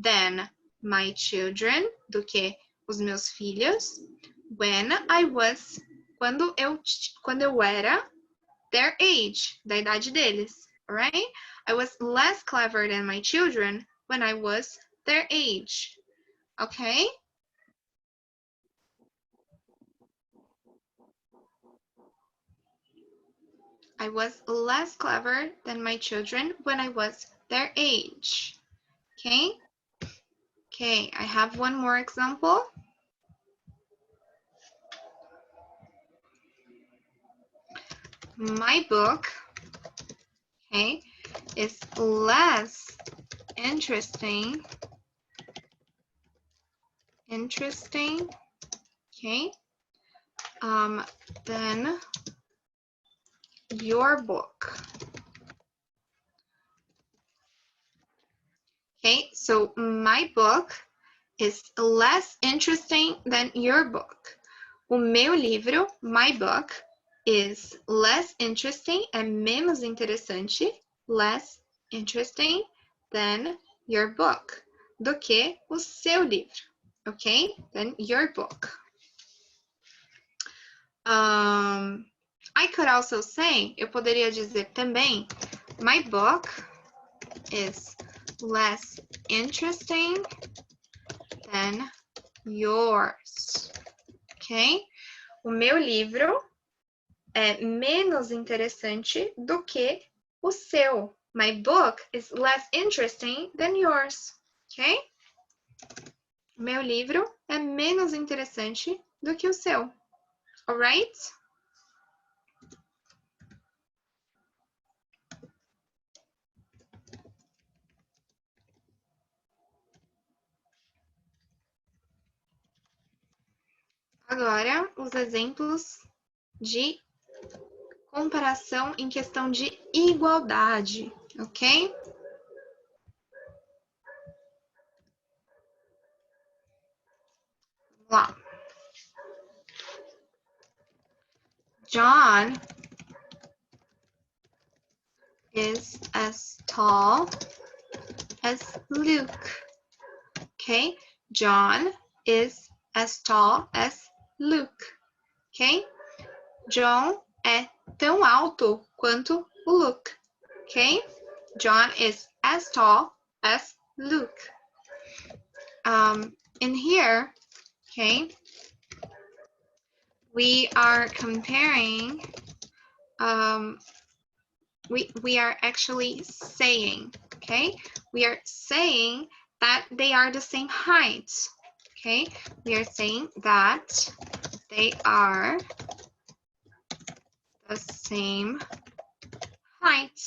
than my children, do que os meus filhos, when I was, quando eu era their age, da idade deles, alright? I was less clever than my children when I was their age, okay? I was less clever than my children when I was their age. Okay? Okay, I have one more example. My book, okay, is less interesting, okay, than your book. Okay, so my book is less interesting than your book. O meu livro, my book, is less interesting, é menos interessante, less interesting than your book, do que o seu livro, ok? Than your book. I could also say, eu poderia dizer também, my book is less interesting than yours, ok? O meu livro é menos interessante do que o seu. My book is less interesting than yours, ok? O meu livro é menos interessante do que o seu, alright? Agora, os exemplos de comparação em questão de igualdade, ok? Vamos lá. John is as tall as Luke, ok? John is as tall as Luke, ok? John é tão alto quanto o Luke, ok? John is as tall as Luke. In here, okay, we are comparing, we are actually saying, okay? We are saying that they are the same height, okay? We are saying that they are the same height,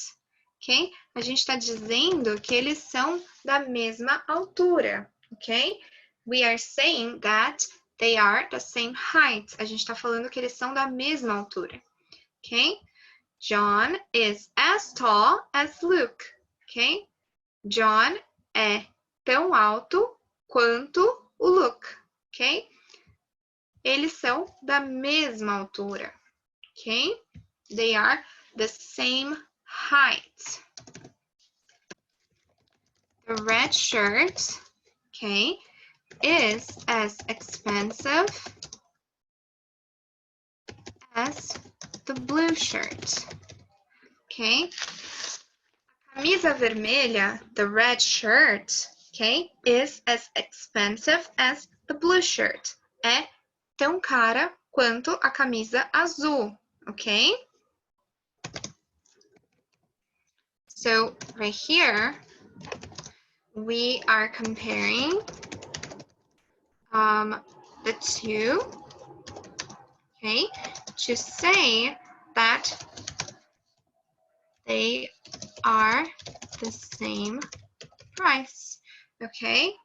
ok? A gente está dizendo que eles são da mesma altura, ok? We are saying that they are the same height. A gente está falando que eles são da mesma altura, ok? John is as tall as Luke, ok? John é tão alto quanto o Luke, ok? Eles são da mesma altura, ok? They are the same height. The red shirt, okay, is as expensive as the blue shirt, okay? A camisa vermelha, the red shirt, okay, is as expensive as the blue shirt. É tão cara quanto a camisa azul, okay? So right here, we are comparing the two, okay, to say that they are the same price, ok?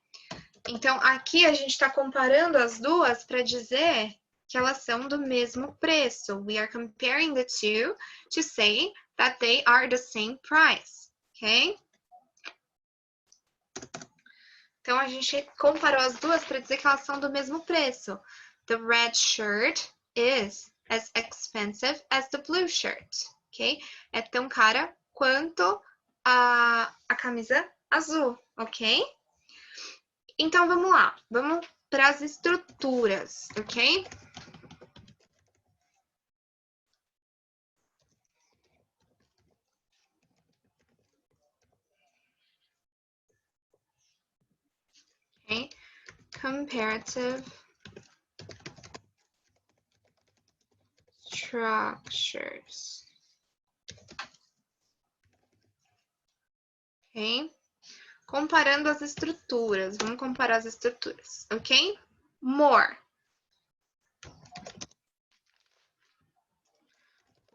Então, aqui a gente está comparando as duas para dizer que elas são do mesmo preço. We are comparing the two to say that they are the same price, ok? Então, a gente comparou as duas para dizer que elas são do mesmo preço. The red shirt is as expensive as the blue shirt, ok? É tão cara quanto a camisa azul, ok? Então, vamos lá. Vamos para as estruturas, ok? Ok? Comparative structures. Ok? Comparando as estruturas. Vamos comparar as estruturas, ok? More.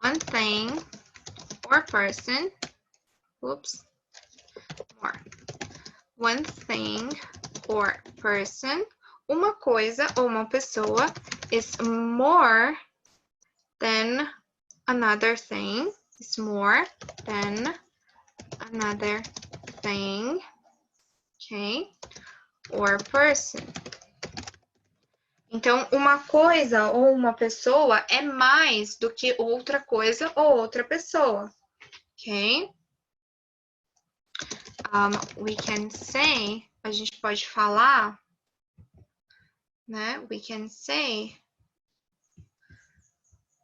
One thing or person. Oops. More. One thing or person. Uma coisa ou uma pessoa is more than another thing. Is more than another thing. Ok? Or person. Então, uma coisa ou uma pessoa é mais do que outra coisa ou outra pessoa. Ok? We can say, a gente pode falar, né? We can say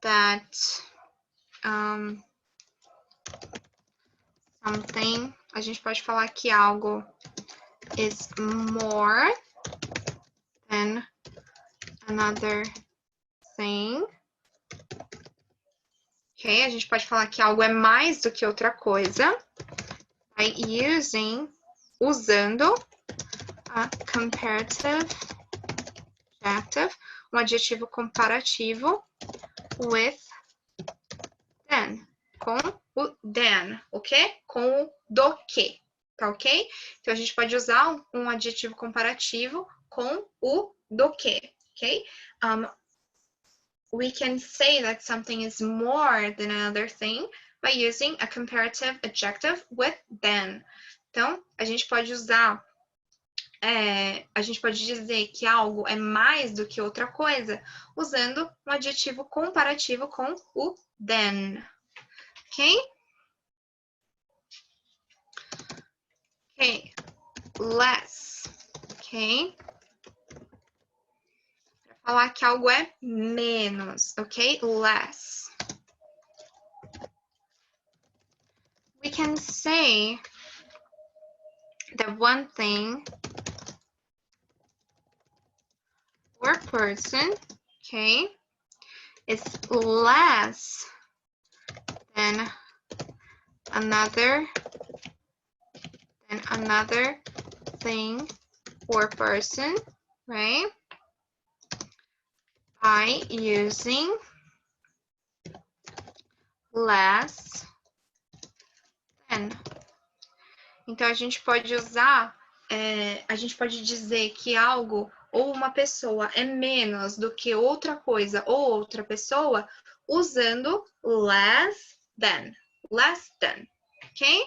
that something, a gente pode falar que algo is more than another thing. Ok? A gente pode falar que algo é mais do que outra coisa. By usando a comparative adjective, um adjetivo comparativo, with than, com o than, ok? Com o do que, tá ok? Então, a gente pode usar um adjetivo comparativo com o do que, ok? We can say that something is more than another thing by using a comparative adjective with than. Então, a gente pode usar, a gente pode dizer que algo é mais do que outra coisa usando um adjetivo comparativo com o than. Ok? Ok. Less. Ok? Para falar que algo é menos. Ok? Less. We can say that one thing or person, okay, is less than another thing or person, right? By using less than. Então, a gente pode usar, a gente pode dizer que algo ou uma pessoa é menos do que outra coisa ou outra pessoa usando less than. Less than, ok?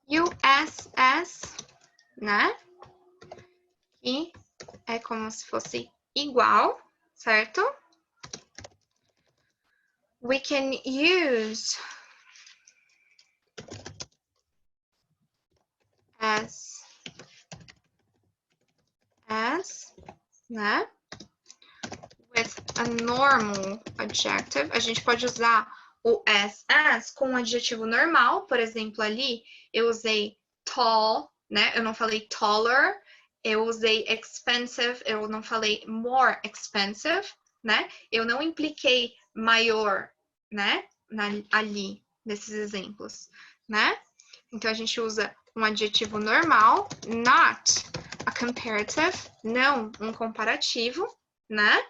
USS, né? E é como se fosse igual, certo? We can use as, né? With a normal adjective. A gente pode usar o as com um adjetivo normal. Por exemplo, ali eu usei tall, né? Eu não falei taller. Eu usei expensive, eu não falei more expensive, né? Eu não impliquei maior, né? Ali, nesses exemplos, né? Então, a gente usa um adjetivo normal, not a comparative, não um comparativo, né?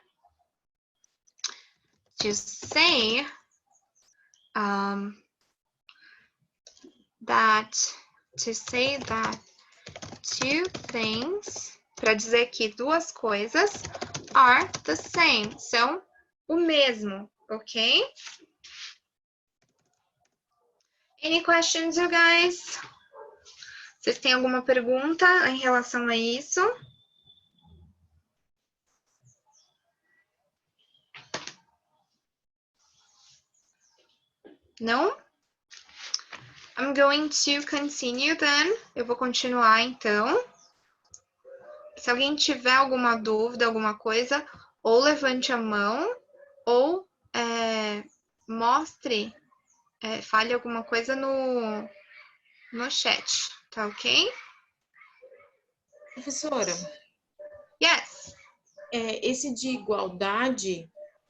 To say that two things, para dizer que duas coisas are the same, são o mesmo, ok? Any questions, you guys? Vocês têm alguma pergunta em relação a isso? Não? I'm going to continue then. Eu vou continuar então. Se alguém tiver alguma dúvida, alguma coisa, ou levante a mão, ou mostre, fale alguma coisa no chat, tá ok?
Professora,
Yes.
Esse de igualdade,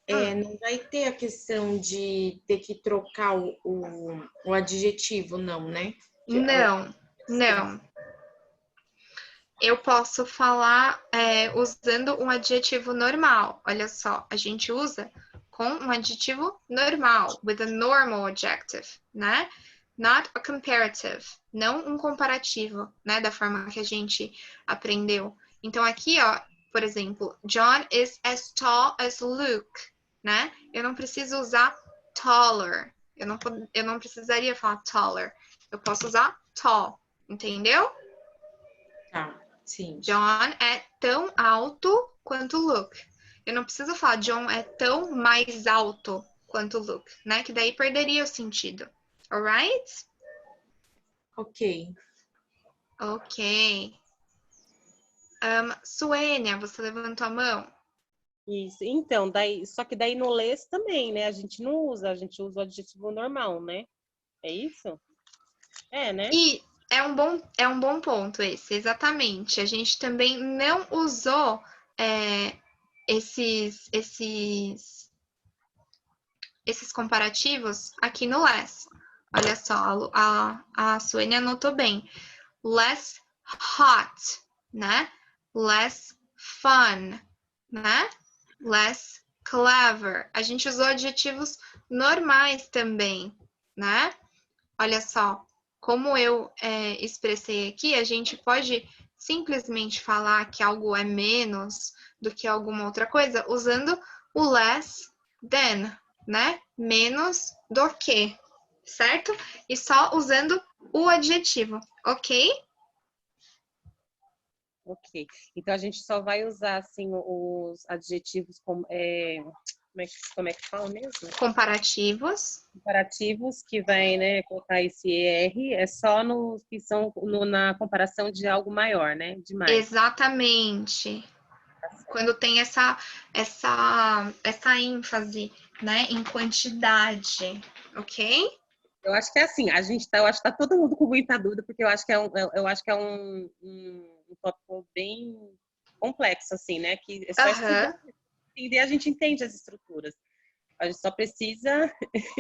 não vai ter a questão de ter que trocar o adjetivo, não, né?
Não. Eu posso falar usando um adjetivo normal. Olha só, a gente usa com um adjetivo normal, with a normal adjective, né? Not a comparative, não um comparativo, né? Da forma que a gente aprendeu. Então aqui, ó, por exemplo, John is as tall as Luke, né? Eu não preciso usar taller. Eu não precisaria falar taller. Eu posso usar tall, entendeu?
Tá, sim.
John é tão alto quanto Luke. Eu não preciso falar John é tão mais alto quanto Luke, né? Que daí perderia o sentido. Alright?
Ok.
Ok. Suênia, você levantou a mão?
Isso. Então, só que daí no less também, né? A gente usa o adjetivo normal, né? É isso? Né?
E é um bom ponto esse, exatamente. A gente também não usou esses comparativos aqui no less. Olha só, a Suênia anotou bem. Less hot, né? Less fun, né? Less clever. A gente usou adjetivos normais também, né? Olha só, como eu expressei aqui, a gente pode simplesmente falar que algo é menos do que alguma outra coisa usando o less than, né? Menos do que, certo? E só usando o adjetivo, ok?
Ok. Então a gente só vai usar assim os adjetivos como como é que fala mesmo?
Comparativos.
Comparativos que vai, né, colocar esse ER é só nos que são na comparação de algo maior, né? De mais.
Exatamente. Quando tem essa ênfase, né, em quantidade, ok?
Eu acho que é assim, eu acho que tá todo mundo com muita dúvida, porque eu acho que é um tópico bem complexo, assim, né? Que é só estudar, entender, a gente entende as estruturas. A gente só precisa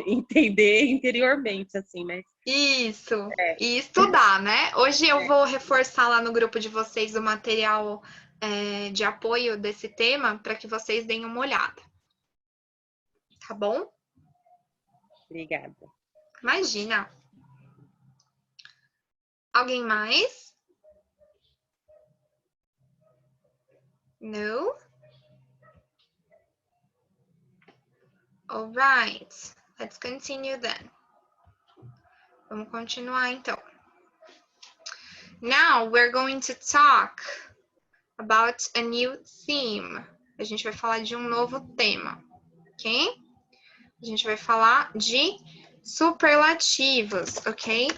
entender interiormente, assim, né?
Isso, e estudar, né? Hoje eu vou reforçar lá no grupo de vocês o material de apoio desse tema para que vocês deem uma olhada. Tá bom?
Obrigada.
Imagina. Alguém mais? No? All right. Let's continue then. Vamos continuar então. Now we're going to talk about a new theme. A gente vai falar de um novo tema, ok? A gente vai falar de superlativos, ok?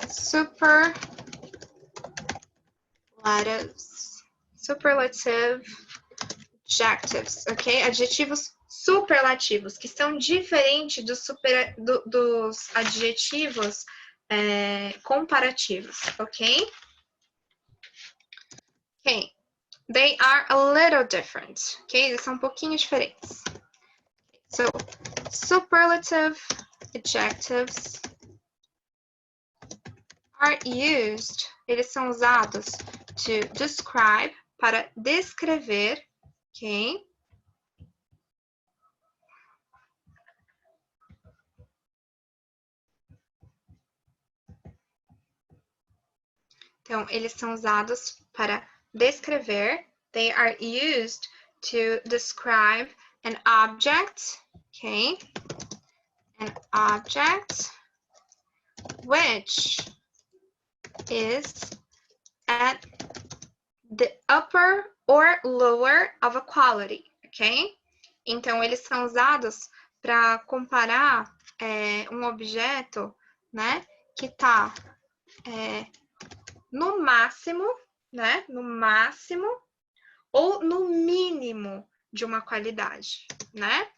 Superlative adjectives, ok? Adjetivos superlativos, que são diferentes dos adjetivos comparativos, ok? Ok. They are a little different, ok? Eles são um pouquinho diferentes. So, superlative adjectives are used, eles são usados to describe, para descrever, ok? Então, eles são usados para descrever. They are used to describe an object, okay? An object which is at the upper or lower of a quality, ok? Então, eles são usados para comparar um objeto, né, que está no máximo, né, no máximo ou no mínimo de uma qualidade, né?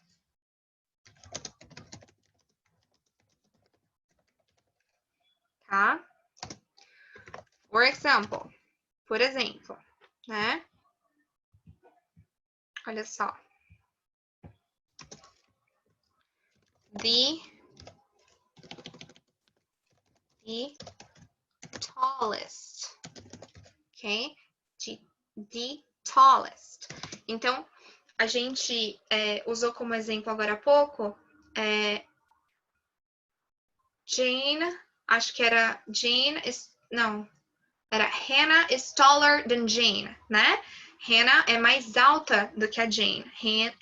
Tá? Por exemplo, né? Olha só. The tallest, ok? The tallest. Então, a gente usou como exemplo agora há pouco Jane, acho que era Jane, não, era Hannah is taller than Jane, né? Hannah é mais alta do que a Jane.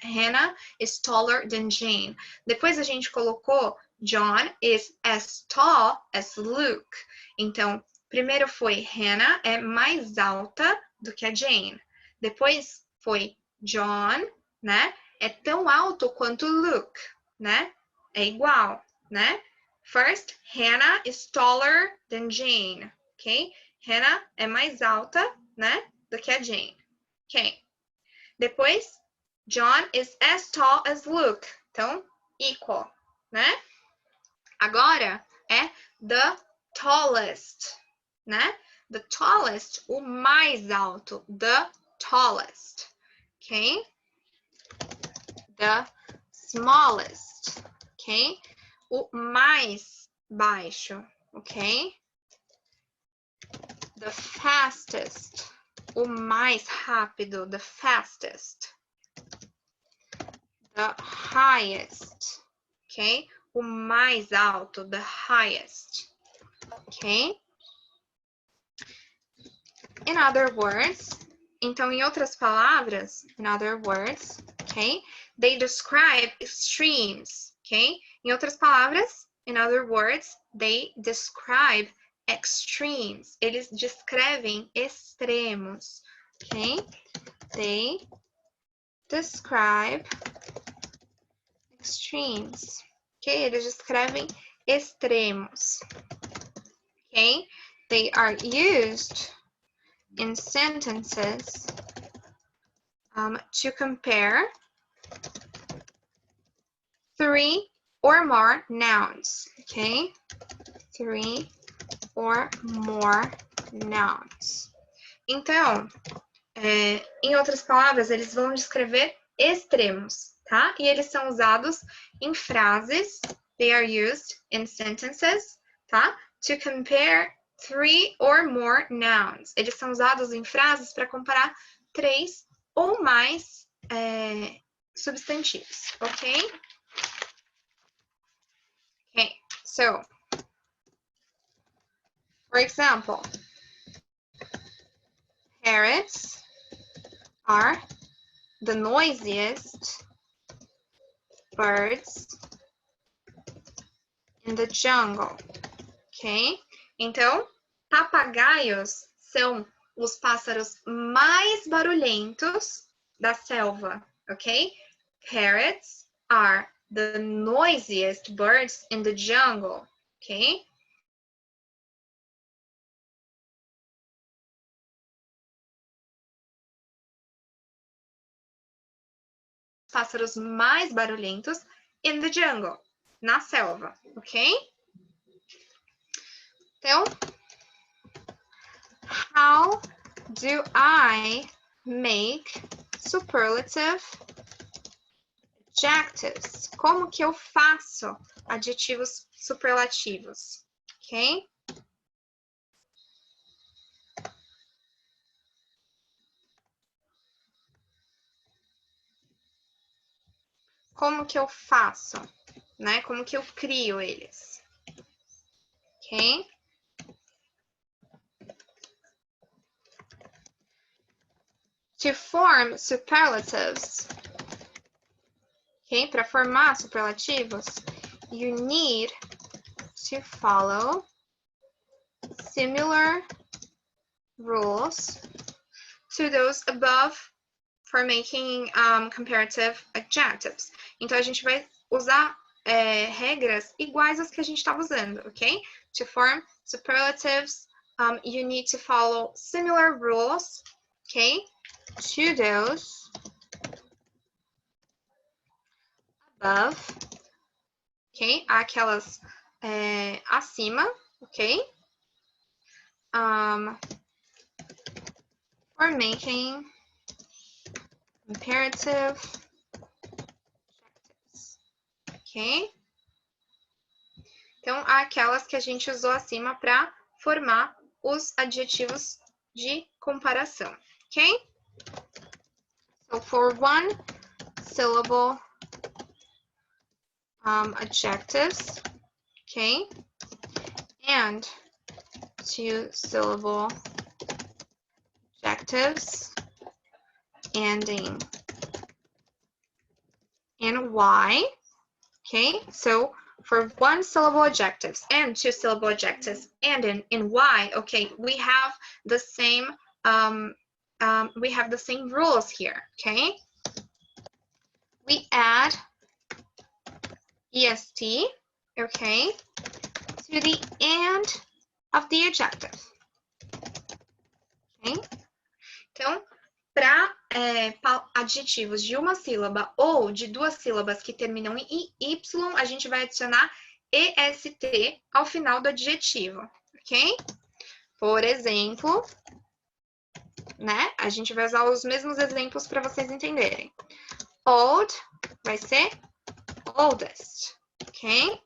Hannah is taller than Jane. Depois a gente colocou John is as tall as Luke. Então, primeiro foi Hannah é mais alta do que a Jane. Depois foi John, né? É tão alto quanto Luke, né? É igual, né? First, Hannah is taller than Jane, ok? Hannah é mais alta, né, do que a Jane. Ok. Depois, John is as tall as Luke. Então, equal, né? Agora, é the tallest, né? The tallest, o mais alto. The tallest, ok? The smallest, ok? O mais baixo, ok? The fastest, o mais rápido, the fastest. The highest, ok? O mais alto, the highest, ok? In other words, então, em outras palavras, in other words, ok? They describe extremes, ok? Em outras palavras, in other words, they describe extremes. Eles descrevem extremos, ok? They describe extremes, ok? Eles descrevem extremos, ok? They are used in sentences to compare 3 or more nouns, okay? 3 or more nouns. Então, em outras palavras, eles vão descrever extremos, tá? E eles são usados em frases. They are used in sentences, tá? To compare 3 or more nouns. Eles são usados em frases para comparar 3 ou mais substantivos, ok? Okay, so, for example, parrots are the noisiest birds in the jungle, ok? Então, papagaios são os pássaros mais barulhentos da selva, ok? Parrots are the noisiest birds in the jungle, ok? Pássaros mais barulhentos in the jungle, na selva, ok? Então, how do I make superlative adjectives? Como que eu faço adjetivos superlativos, ok? como que eu faço, né? Como que eu crio eles. Ok? To form superlatives, ok? Para formar superlativos, you need to follow similar rules to those above for making comparative adjectives. Então, a gente vai usar regras iguais às que a gente estava usando, ok? To form superlatives, you need to follow similar rules, ok? To those above, ok? Aquelas acima, ok? For making comparative adjectives, ok? Então, aquelas que a gente usou acima para formar os adjetivos de comparação, ok? So, for one syllable adjectives, okay, and two syllable adjectives ending in Y, okay, so for one syllable adjectives and two syllable adjectives ending in Y, okay, we have the same rules here, okay? We add EST, okay, to the end of the adjective, okay? Então, para adjetivos de uma sílaba ou de duas sílabas que terminam em Y, a gente vai adicionar EST ao final do adjetivo, ok? Por exemplo, né? A gente vai usar os mesmos exemplos para vocês entenderem. Old vai ser oldest, ok?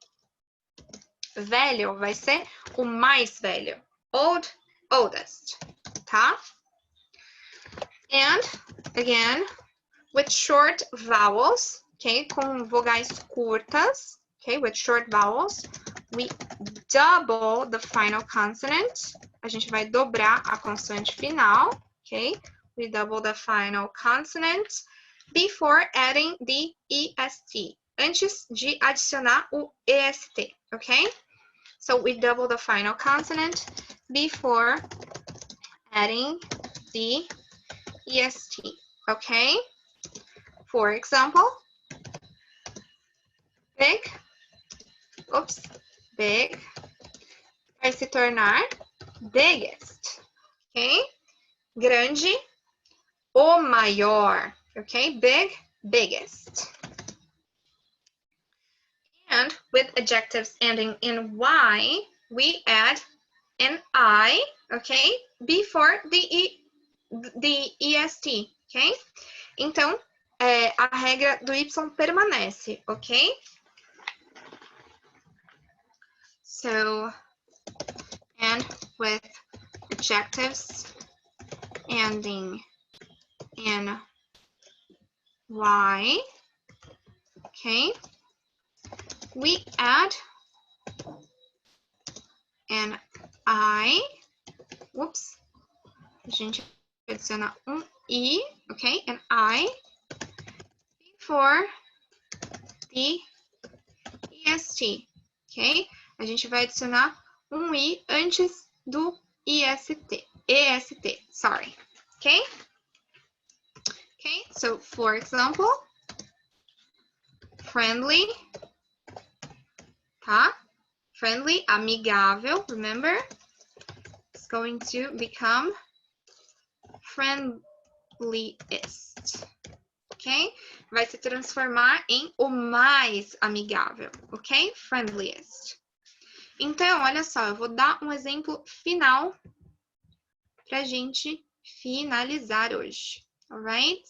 Velho vai ser o mais velho. Old, oldest, tá? And, again, with short vowels, okay, com vogais curtas, okay, with short vowels, we double the final consonant. A gente vai dobrar a consoante final, okay? We double the final consonant before adding the EST. Antes de adicionar o EST, okay? So we double the final consonant before adding the EST, okay? For example, big, big, vai se tornar biggest, ok? Grande, o maior, ok? Big, biggest. And with adjectives ending in Y, we add an I, okay? Before the EST, ok? Então, a regra do Y permanece, ok? So, and with adjectives ending in Y, okay, we add an I, a gente adiciona I, okay, an I before the EST, okay? A gente vai adicionar I antes do EST, sorry, okay? Okay, so for example, friendly, tá? Friendly, amigável, remember? It's going to become friendliest, ok? Vai se transformar em o mais amigável, ok? Friendliest. Então, olha só, eu vou dar um exemplo final pra gente finalizar hoje, alright?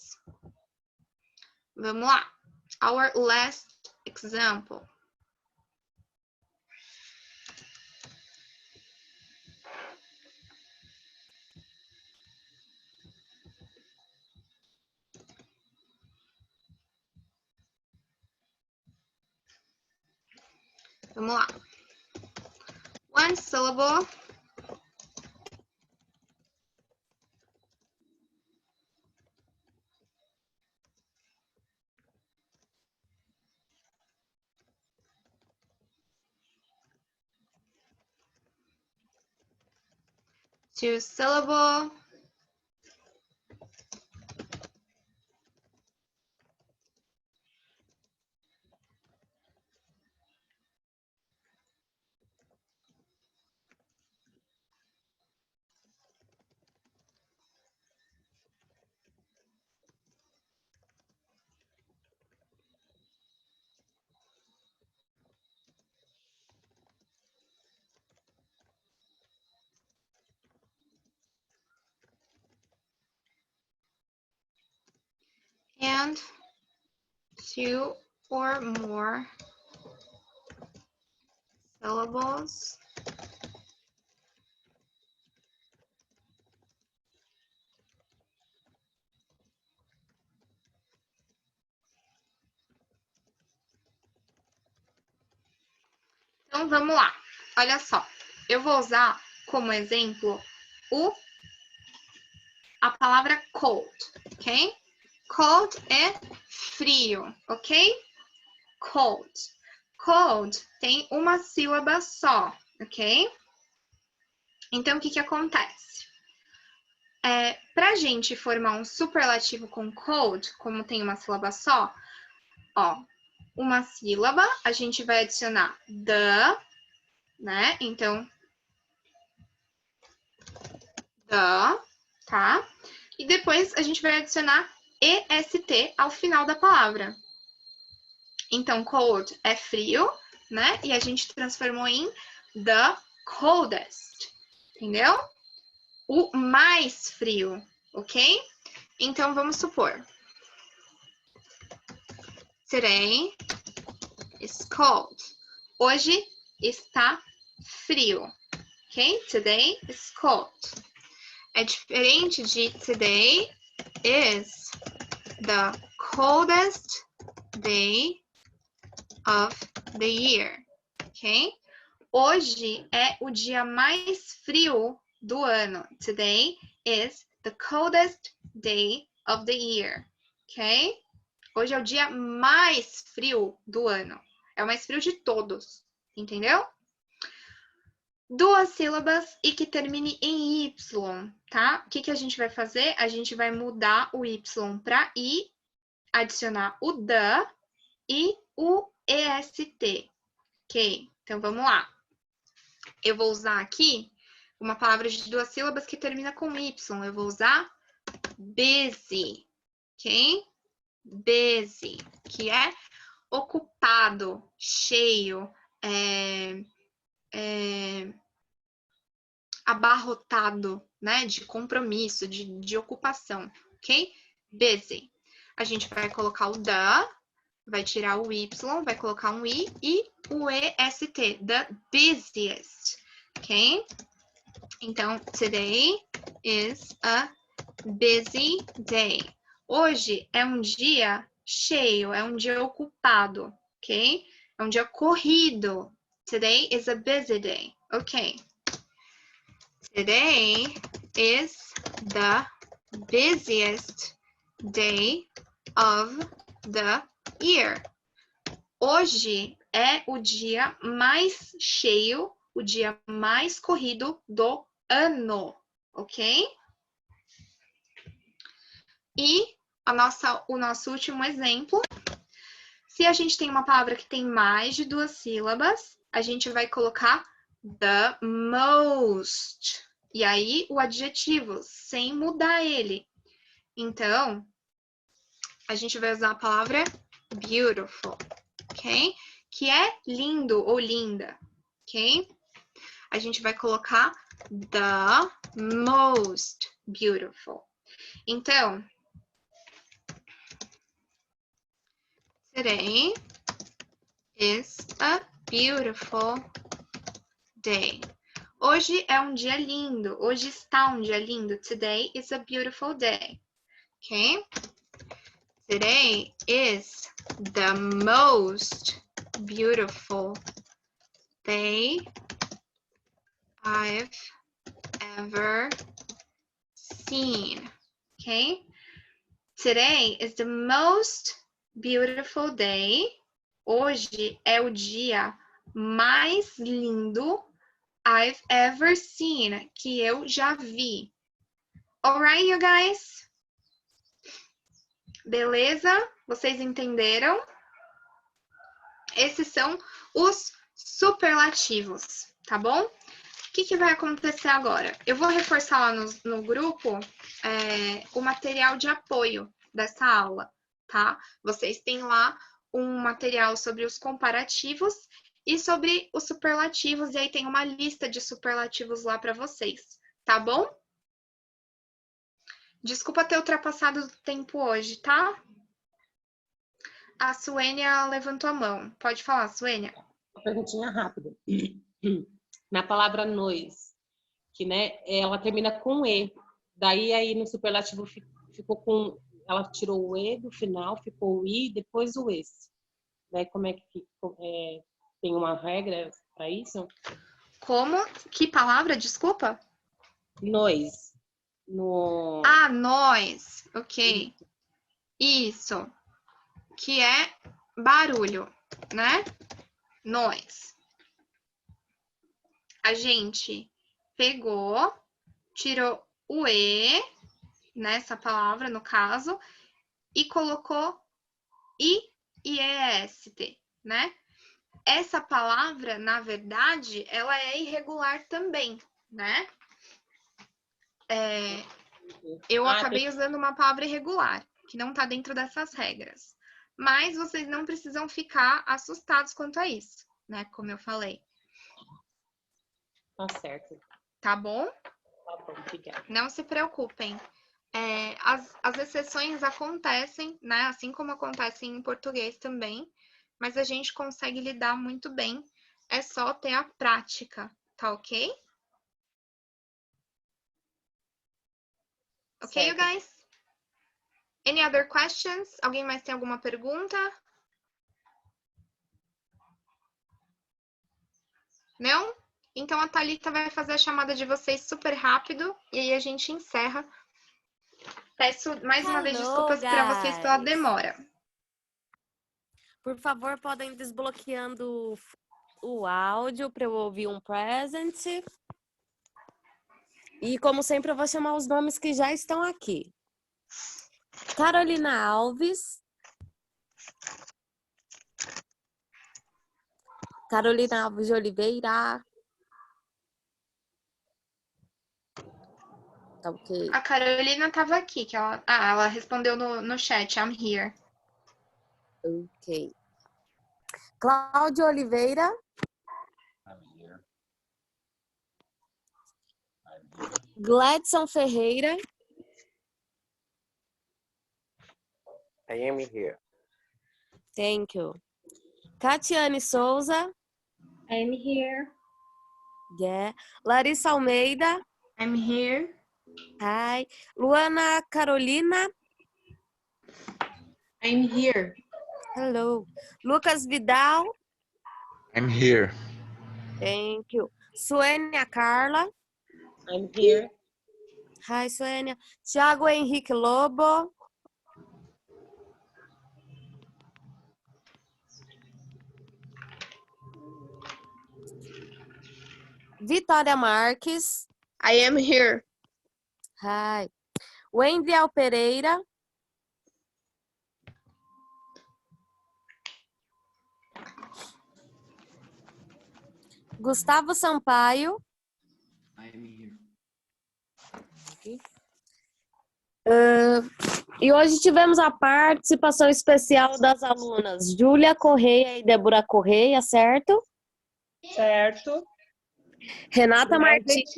Vamos lá. Our last example. Vamos lá. One syllable. Two syllable. And two or more syllables. Então, vamos lá. Olha só. Eu vou usar como exemplo a palavra cold, ok? Cold é frio, ok? Cold. Cold tem uma sílaba só, ok? Então, o que que acontece? Pra gente formar um superlativo com cold, como tem uma sílaba só, ó, uma sílaba, a gente vai adicionar the, né? Então, the, tá? E depois a gente vai adicionar est ao final da palavra. Então, cold é frio, né? E a gente transformou em the coldest, entendeu? O mais frio, ok? Então, vamos supor. Today is cold. Hoje está frio, ok? Today is cold. É diferente de today is the coldest day of the year, ok? Hoje é o dia mais frio do ano. Today is the coldest day of the year, ok? Hoje é o dia mais frio do ano. É o mais frio de todos, entendeu? Duas sílabas e que termine em Y, tá? O que que a gente vai fazer? A gente vai mudar o Y para I, adicionar o the e o est, ok? Então, vamos lá. Eu vou usar aqui uma palavra de duas sílabas que termina com Y. Eu vou usar busy, ok? Busy, que é ocupado, cheio, abarrotado, né? De compromisso, de ocupação, ok? Busy. A gente vai colocar o the, vai tirar o Y, vai colocar um I e o EST, the busiest, ok? Então, today is a busy day. Hoje é um dia cheio, é um dia ocupado, ok? É um dia corrido. Today is a busy day, ok? Today is the busiest day of the year. Hoje é o dia mais cheio, o dia mais corrido do ano, ok? E o nosso último exemplo, se a gente tem uma palavra que tem mais de duas sílabas, a gente vai colocar the most. E aí, o adjetivo, sem mudar ele. Então, a gente vai usar a palavra beautiful, ok? Que é lindo ou linda, ok? A gente vai colocar the most beautiful. Então, today is a beautiful day. Hoje é um dia lindo. Hoje está um dia lindo. Today is a beautiful day. Ok? Today is the most beautiful day I've ever seen. Okay? Today is the most beautiful day. Hoje é o dia mais lindo I've ever seen, que eu já vi. Alright, you guys? Beleza? Vocês entenderam? Esses são os superlativos, tá bom? O que vai acontecer agora? Eu vou reforçar lá no grupo o material de apoio dessa aula, tá? Vocês têm lá um material sobre os comparativos e sobre os superlativos, e aí tem uma lista de superlativos lá para vocês, tá bom? Desculpa ter ultrapassado o tempo hoje, tá? A Suênia levantou a mão. Pode falar, Suênia.
Uma perguntinha rápida. Na palavra nós, que, né, ela termina com E. Daí, aí, no superlativo, ficou com... Ela tirou o E do final, ficou o I, depois o esse. Daí, como é que tem uma regra para isso?
Como? Que palavra? Desculpa?
Nós.
Ah, nós. Ok. Isso. Que é barulho, né? Nós. A gente pegou, tirou o E, nessa palavra, no caso, e colocou IEST, né? Essa palavra, na verdade, ela é irregular também, né? Eu acabei usando uma palavra irregular, que não está dentro dessas regras. Mas vocês não precisam ficar assustados quanto a isso, né? Como eu falei.
Tá certo.
Tá bom?
Tá bom, obrigada.
Não se preocupem. As exceções acontecem, né? Assim como acontecem em português também. Mas a gente consegue lidar muito bem. É só ter a prática, tá ok? Ok, you guys? Any other questions? Alguém mais tem alguma pergunta? Não? Então a Thalita vai fazer a chamada de vocês super rápido e aí a gente encerra. Peço mais uma vez desculpas para vocês pela demora.
Por favor, podem desbloqueando o áudio para eu ouvir um present. E como sempre, eu vou chamar os nomes que já estão aqui. Carolina Alves. Carolina Alves de Oliveira. Tá ok.
A Carolina estava aqui, que ela respondeu no chat, I'm here.
Ok. Cláudio Oliveira.
I'm here.
Gladson Ferreira.
I am here.
Thank you. Catiane Souza.
I'm here.
Yeah. Larissa Almeida.
I'm here.
Hi. Luana Carolina.
I'm here.
Hello. Lucas Vidal.
I'm here.
Thank you. Suênia Carla.
I'm here.
Hi, Suênia. Thiago Henrique Lobo. Vitória Marques.
I am here.
Hi. Wendel Pereira. Gustavo Sampaio.
I am here.
E hoje tivemos a participação especial das alunas Júlia Correia e Débora Correia, certo?
Certo.
Renata Martins.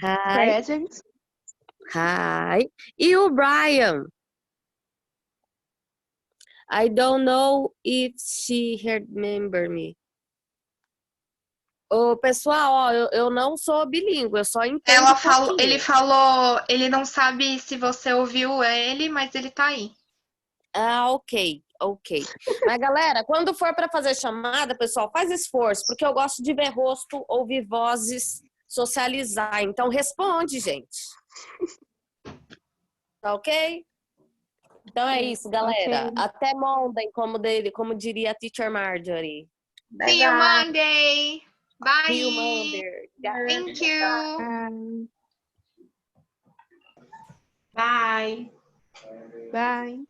Hi.
Present.
Hi. E o Brian. I don't know if she remember me. Ô, pessoal, ó, eu não sou bilíngue, eu só entendo
Ele falou, ele não sabe se você ouviu ele, mas ele tá aí.
Ah, ok. Ok. Mas, galera, quando for para fazer chamada, pessoal, faz esforço, porque eu gosto de ver rosto, ouvir vozes, socializar. Então, responde, gente. Tá ok? Então é isso, galera.
Ok.
Até Monday, como diria a Teacher Marjorie.
See you Monday. Bye.
See you Monday.
Thank you.
Bye.
Bye.